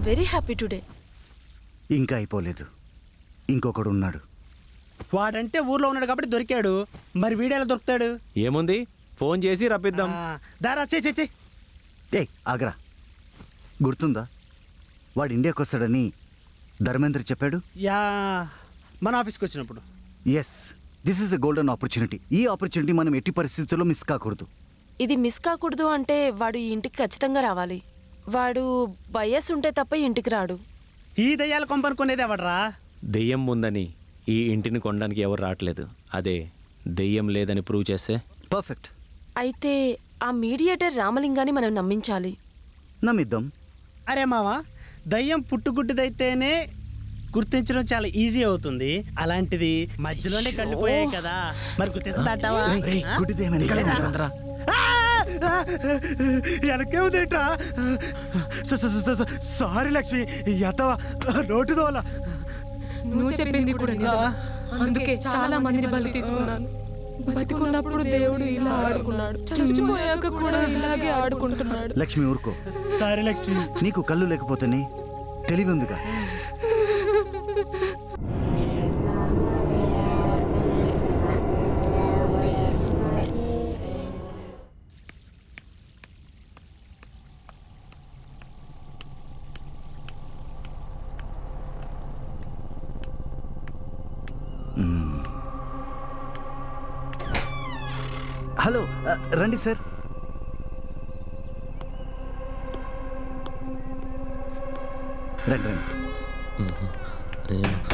Very happy today. ఇంకా అయిపోలేదు, ఇంకొకడు ఉన్నాడు. వాడంటే ఊర్లో ఉన్నాడు కాబట్టి దొరికాడు. మరి వీడేలా దొరుకుతాడు? ఏముంది, ఫోన్ చేసి రప్పిద్దాం. దారా చే. ఏయ్ ఆగ్రా, గుర్తుందా వాడు ఇండియాకి వస్తాడని ధర్మేంద్ర చెప్పాడు? యా, మన ఆఫీస్కి వచ్చినప్పుడు. Yes, this is a golden opportunity. ఈ ఆపర్చునిటీ మనం ఎట్టి పరిస్థితుల్లో మిస్ కాకూడదు. ఇది మిస్ కాకూడదు అంటే వాడు ఈ ఇంటికి ఖచ్చితంగా రావాలి. వాడు బయస్ ఉంటే తప్ప ఇంటికి రాడు. ఈ దయ్యాల కొంపనుకునేది ఎవడరా? దెయ్యం ఉందని ఈ ఇంటిని కొనడానికి ఎవరు రావట్లేదు. అదే దెయ్యం లేదని ప్రూవ్ చేస్తే పర్ఫెక్ట్. అయితే ఆ మీడియేటర్ రామలింగాన్ని మనం నమ్మించాలి. నమ్మిద్దాం. అరే మావా, దయ్యం పుట్టుగుడ్డిదైతేనే గుర్తించడం చాలా ఈజీ అవుతుంది. అలాంటిది మధ్యలోనే కళ్ళు పోయాయి కదా, మరి గుర్తిస్తాంటావా? వెనకేముందేట్రా? సారీ లక్ష్మి, ఎత్తవా నోటు దోల. నువ్వు చెప్పింది కూడా నిజం. అందుకే చాలా మందిని బలి తీసుకున్నాను. బతికున్నప్పుడు దేవుడు ఇలా ఆడుకున్నాడు, చచ్చిపోయాక కూడా ఇలాగే ఆడుకుంటున్నాడు. లక్ష్మి ఊరుకో. సారీ లక్ష్మి. నీకు కళ్ళు లేకపోతేనే తెలివి ఉందిగా. హలో, రండి సార్. రండి.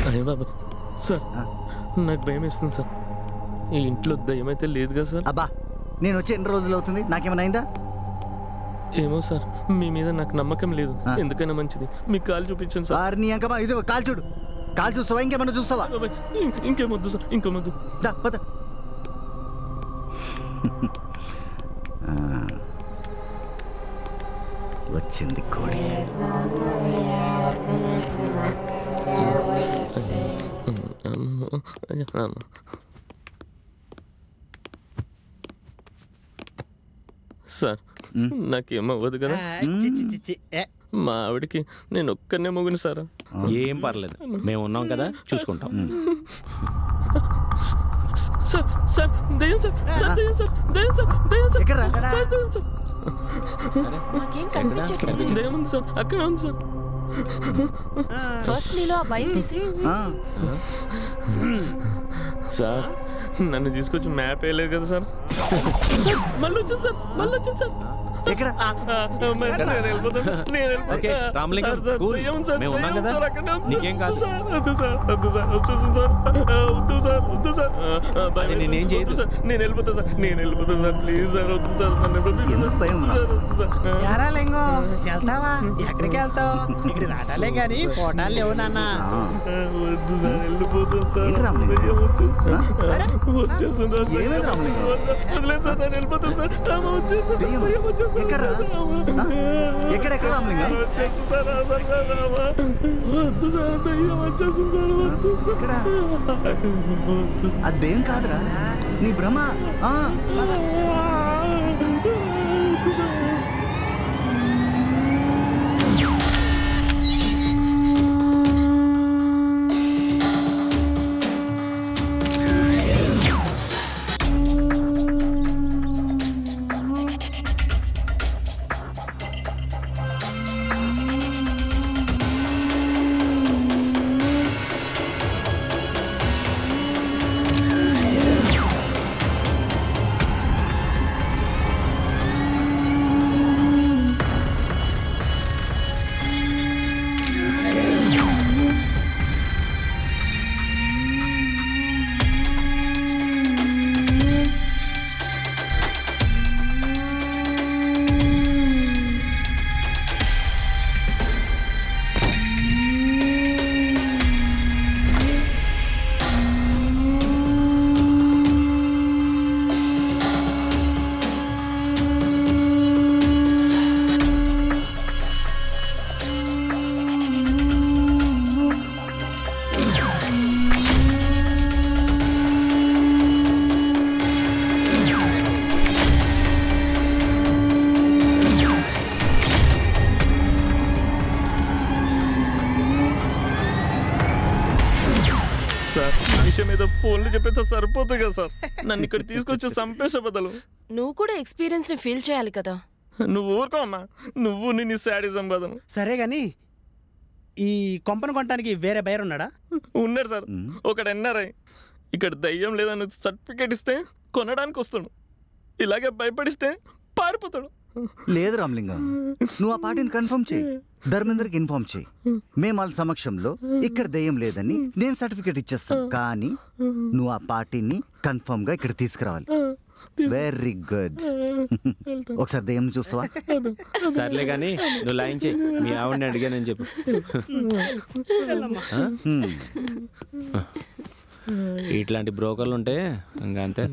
అరే బాబు సార్, నాకు భయం వేస్తుంది సార్. ఈ ఇంట్లో దయ్యం అయితే లేదు కదా సార్? అబ్బా, నేను వచ్చి ఎన్ని రోజులు అవుతుంది, నాకేమైనా అయిందా? ఏమో సార్, మీ మీద నాకు నమ్మకం లేదు. ఎందుకైనా మంచిది మీ కాలు చూపించండి సార్. నీ అంకమా, ఇది కాలు చూడు. కాలు చూస్తావా, ఇంకేమన్నా చూస్తావా? ఇంకేమొద్దు సార్, ఇంకేమొద్దు. వచ్చింది కోడి. సార్, నాకేమవ్వదు కదా? మా ఆవిడకి నేను ఒక్కనే మొగుని సార్. ఏం పర్లేదు, మేము ఉన్నాం కదా, చూసుకుంటాం. సార్ సార్ దయ్యం సార్, సార్ దయ్యం సార్, దయ్యం సార్, దయ్యం సార్, సార్ దయ్యం సార్. దయ్యం ఉంది సార్, అక్కడ ఉంది సార్. ఫస్ట్ నీలో ఆ భయం తీసి. సార్, నన్ను తీసుకొచ్చి మ్యాప్ వేయలేదు కదా సార్. మళ్ళీ వచ్చింది సార్, మళ్ళీ వచ్చింది సార్. ఎక్కడ ఓకే రామలింగం కూల్. మేము ఉన్నాం కదా, నీకేం కాదు. అది నేనేం చేయదు. నేను వెళ్ళిపోతా సార్, ప్లీజ్ సార్, వద్దు సార్, ఎందుకు భయం? యారా లింగం, వెళ్తావా? ఎక్కడికి వెళ్తావు? ఇక్కడ రాటాలే గాని పోటాలు లేవు నాన్న. వద్దు సార్, వెళ్ళిపోతాను సార్. ఏమైంది రామలింగం? వదిలేదు సార్, నేను వెళ్ళిపోతాను సార్. ఎక్కడెక్కడ రామలింగం? వద్దు సార్, దయ్యం వచ్చేసింది సార్, వద్దు సార్. అదేం కాదురా, నీ భ్రమ. ఏదో ఫోన్లు చెప్పేస్తే సరిపోతుంది కదా సార్, నన్ను ఇక్కడ తీసుకొచ్చి చంపేసే బదులు. నువ్వు కూడా ఎక్స్పీరియన్స్ ని ఫీల్ చేయాలి కదా. నువ్వు ఊరుకో అమ్మా, నువ్వు నీ శాడిజం బదులు. సరే గాని ఈ కొంపను కొనడానికి వేరే బయర్ ఉన్నాడా? ఉన్నాడు సార్, ఒకడు ఎన్ఆర్ఐ. ఇక్కడ దయ్యం లేదని సర్టిఫికేట్ ఇస్తే కొనడానికి వస్తాడు, ఇలాగే భయపడిస్తే పారిపోతాడు. లేదు రామలింగం, నువ్వు ఆ పార్టీని కన్ఫర్మ్ చేయి, ధర్మేందర్కి ఇన్ఫార్మ్ చేయి. మేము వాళ్ళ సమక్షంలో ఇక్కడ దయ్యం లేదని నేను సర్టిఫికేట్ ఇచ్చేస్తాను, కానీ నువ్వు ఆ పార్టీని కన్ఫర్మ్ గా ఇక్కడ తీసుకురావాలి. Very good. ఒకసారి దయ్యం చూస్తావా? సర్లే కానీ నువ్వు లైన్ చేయి, మీ ఆవిడని అడిగానని చెప్పు. ఇట్లాంటి బ్రోకర్లు ఉంటే ఇంకా అంతే.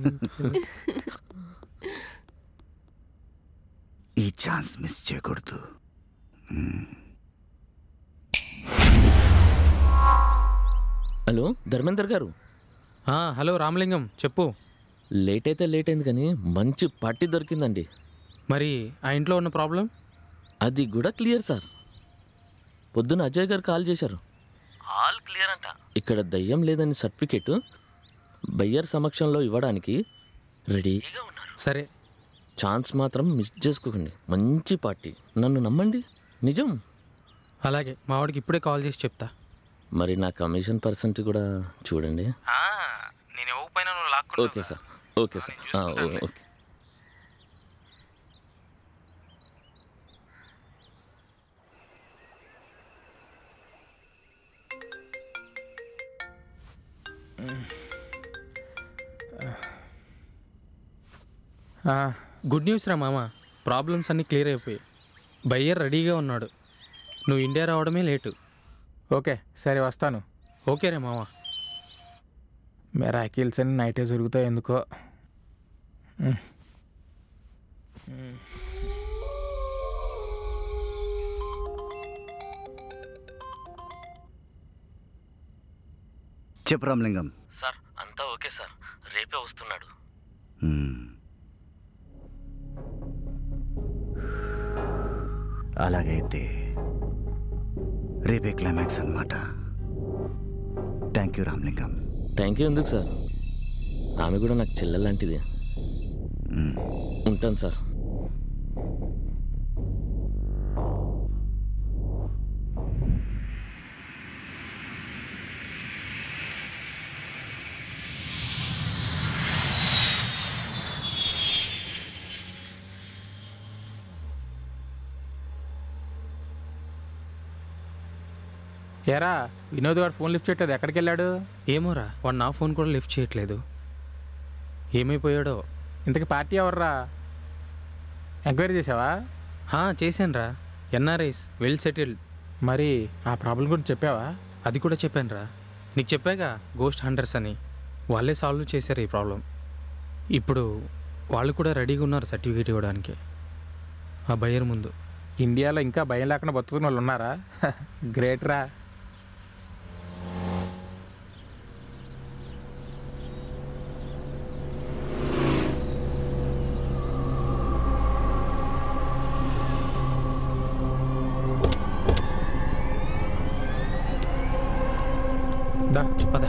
ఈ ఛాన్స్ మిస్ చేయకూడదు. హలో ధర్మేందర్ గారు. హలో రామలింగం, చెప్పు. లేట్ అయితే లేట్ అయింది కానీ మంచి పార్టీ దొరికిందండి. మరి ఆ ఇంట్లో ఉన్న ప్రాబ్లం? అది కూడా క్లియర్ సార్. పొద్దున అజయ్ గారు కాల్ చేశారు, ఆల్ క్లియర్ అంట. ఇక్కడ దయ్యం లేదని సర్టిఫికేట్ బయ్యర్ సమక్షంలో ఇవ్వడానికి రెడీగా ఉన్నారు. సరే, ఛాన్స్ మాత్రం మిస్ చేసుకోకండి. మంచి పార్టీ, నన్ను నమ్మండి, నిజం. అలాగే, మా వాడికి ఇప్పుడే కాల్ చేసి చెప్తా. మరి నా కమిషన్ పర్సెంట్ కూడా చూడండి. నేను ఇవ్వకపోయినా నువ్వు లాక్కు. Okay sir, okay sir, okay. Good news రా మామ, ప్రాబ్లమ్స్ అన్నీ క్లియర్ అయిపోయాయి. బయ్యర్ రెడీగా ఉన్నాడు, నువ్వు ఇండియా రావడమే లేటు. ఓకే సరే, వస్తాను. ఓకే రే మామ. మెరాకిల్స్ అని నైటే జరుగుతాయి ఎందుకో. చెప్పు రామలింగం. సార్ అంతా ఓకే సార్, రేపే వస్తున్నాడు. అలాగైతే రేపే క్లైమాక్స్ అన్నమాట. Thank you Ramalingam. Thank you ఎందుకు సార్, ఆమె కూడా నాకు చెల్లెలాంటిది. ఉంటాను సార్. ఏరా వినోద్ గారు ఫోన్ లిఫ్ట్ చేయట్లేదు, ఎక్కడికి వెళ్ళాడు? ఏమోరా, వాడు నా ఫోన్ కూడా లిఫ్ట్ చేయట్లేదు. ఏమైపోయాడో. ఇంతకీ పార్టీ ఎవర్రా? ఎంక్వైరీ చేసావా? చేశానురా. NRIs well settled. మరి ఆ ప్రాబ్లం గురించి చెప్పావా? అది కూడా చెప్పానురా. నీకు చెప్పాగా గోస్ట్ హంటర్స్ అని. వాళ్ళే సాల్వ్ చేశారు ఈ ప్రాబ్లం. ఇప్పుడు వాళ్ళు కూడా రెడీగా ఉన్నారు సర్టిఫికేట్ ఇవ్వడానికి ఆ బయ్యర్ ముందు. ఇండియాలో ఇంకా భయం లేకుండా బతుకుతున్న వాళ్ళు ఉన్నారా? గ్రేట్ రా. పద.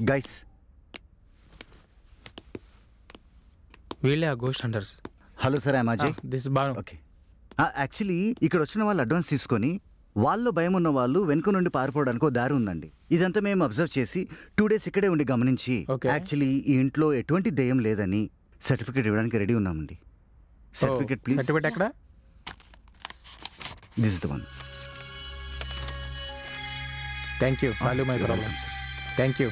గైస్, వీళ్ళే ఆ ghost hunters. Hello sir, I'm Ajay. This Banu. Okay. Actually ఇక్కడ వచ్చిన వాళ్ళు అడ్వాన్స్ తీసుకొని వాళ్ళు భయం ఉన్న వాళ్ళు వెనుక నుండి పారిపోవడానికి ఒక దారి ఉందండి. ఇదంతా మేము అబ్జర్వ్ చేసి 2 days ఇక్కడే ఉండి గమనించి యాక్చువల్లీ ఈ ఇంట్లో ఎటువంటి దయ్యం లేదని సర్టిఫికేట్ ఇవ్వడానికి రెడీ ఉన్నామండి. Certificate please. సర్టిఫికేట్ ఎక్కడ? This is the one. Thank you. Value my problem. Thank you.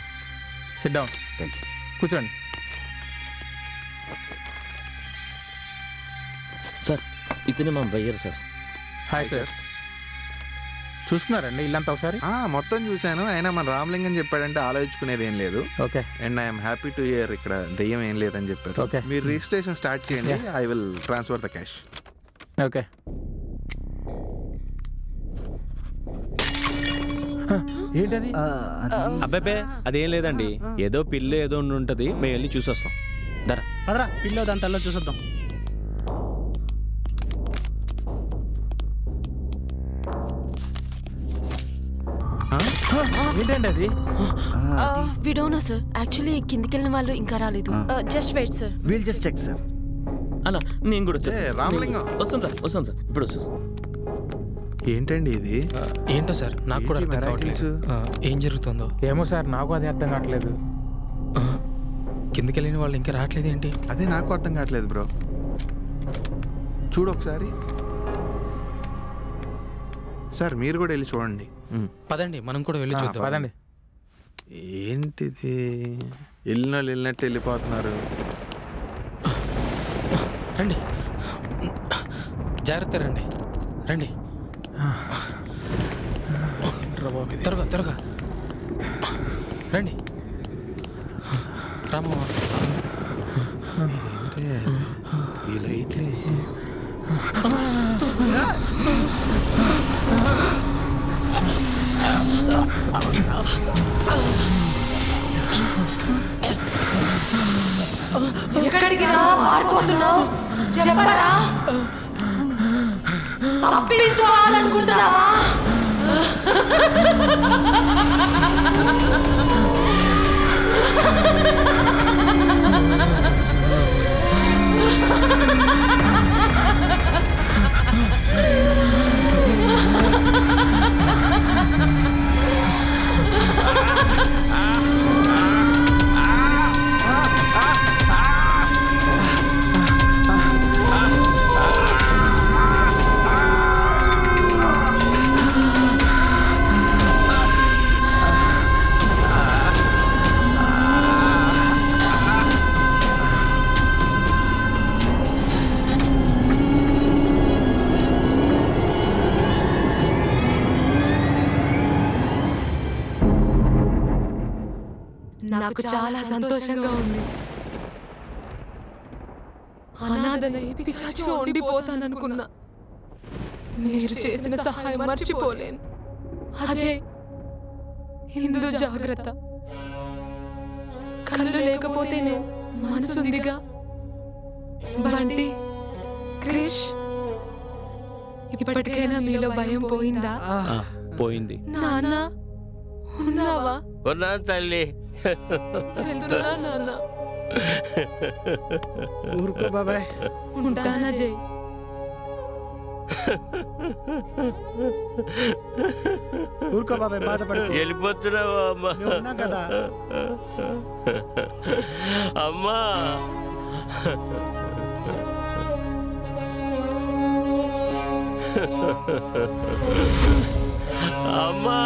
Sit down. Thank you. కూర్చోండి. సార్ ఇతనే మా బయ్యర్ సార్. Hi sir. చూసుకున్నారండి ఇల్లంతా ఒకసారి? మొత్తం చూశాను. అయినా మన రామలింగం చెప్పాడంటే ఆలోచించుకునేది ఏం లేదు. Okay. And I'm happy to hear ఇక్కడ దెయ్యం ఏం లేదని చెప్పారు. ఓకే. మీరు రిజిస్ట్రేషన్ స్టార్ట్ చేయండి. I will transfer the cash. Okay. ఏంటది? అబ్బాబే అదేం లేదండి, ఏదో పిల్లి ఏదో ఉంటుంది, మేము వెళ్ళి చూసొస్తాం. ధర పదరా, పిల్లో దాని తల్లో చూసొద్దాం. ఏంటండి అది? We don't know sir. Actually కిందికి వెళ్ళిన వాళ్ళు ఇంకా రాలేదు. Just wait sir. Will just check sir. అన్న నేను కూడా వచ్చేసి రామలింగం వస్తాను సార్. వస్తాను సార్, ఇప్పుడు వచ్చేసి. ఏంటండి ఇది? ఏంటో సార్, నాకు కూడా అర్థం కావట్లేదు. ఏం జరుగుతుందో ఏమో సార్, నాకు అది అర్థం కావట్లేదు. కిందికి వెళ్ళిన వాళ్ళు ఇంకా రావట్లేదు ఏంటి? అదే నాకు అర్థం కావట్లేదు బ్రో. చూడు ఒకసారి సార్, మీరు కూడా వెళ్ళి చూడండి. పదండి, మనం కూడా వెళ్ళి చూద్దాం. పదండి. ఏంటిది? వెళ్ళినట్టు వెళ్ళిపోతున్నారు. రండి, జాగ్రత్త. రండి రండి, త్వరగా త్వరగా రండి. రామమ్మ, ఈ లైట్లే. ఎక్కడికి రా మారిపోతున్నావు? చెప్పరా, తప్పించుకోవాలనుకుంటున్నావా? నాకు చాలా సంతోషంగా ఉంది. అనాథనై పిచ్చాచిగా ఉండిపోతాననుకున్నా. మీరు చేసిన సహాయం మర్చిపోలేను. అజయ్, ఇందు జాగ్రత్త. కళ్ళు లేకపోతేనే మనసుందిగా. బంటి, క్రిష్, ఇప్పటికైనా మీలో భయం పోయిందా? పోయింది. నాన్న ఉన్నావా? ఉన్నా తల్లి. వెళ్తున్నా నాన్న. ఊరుకో బాబాయ్. ఉంటానా జై? ఊరుకో బాబాయ్, బాధపడకు. వెళ్ళిపోతున్నావా అమ్మా? మేము ఉన్నాం కదా. అమ్మా అమ్మా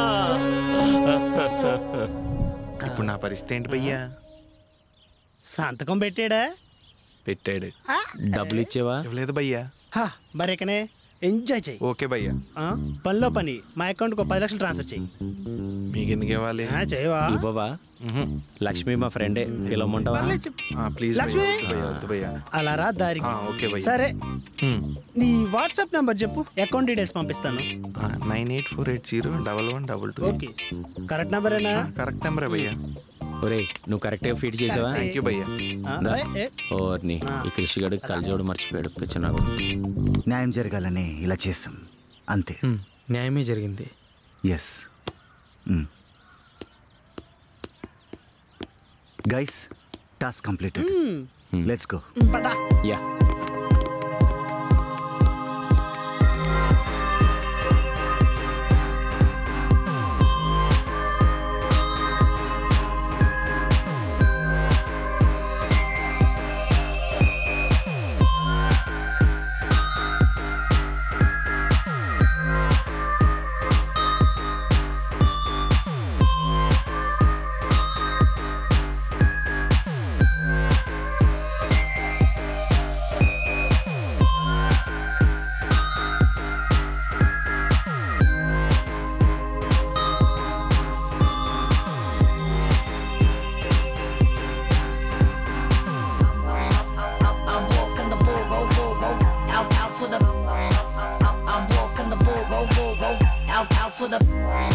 ఇప్పుడు నా పరిస్థితి ఏంటి భయ్యా? సంతకం పెట్టాడా? పెట్టాడు. డబ్బులు ఇచ్చేవా? లేదు భయ్యా. బరేకనే ఎంజాయ్ చెయ్యి. ఓకే భయ్యా. పనిలో పని మా అకౌంట్కి 10 లక్షలు ట్రాన్స్ఫర్ చెయ్యి. మీకు ఎందుకు ఇవ్వాలి? చేయవా? ఇవ్వవా? లక్ష్మి మా ఫ్రెండే, పిలవమంటావా? ప్లీజ్ లక్ష్మి భయ్యా. అలా రా దారికి. ఓకే భయ్యా. సరే, నీ వాట్సాప్ నెంబర్ చెప్పు, అకౌంట్ డీటెయిల్స్ పంపిస్తాను. 9848011122. Okay, correct నెంబరేనా? కరెక్ట్ నెంబరే భయ్యా. ఒరే నువ్వు కరెక్ట్గా ఫీడ్ చేసావా? థ్యాంక్ యూ భయ్యా. ఓర్ని ఈ కృషిగాడు కలజోడు మర్చిపోయాడు పిచ్చినాడు. న్యాయం జరగాలని ఇలా చేసాం అంతే. న్యాయమే జరిగింది. Yes guys, task completed. Let's go. Yeah. out for the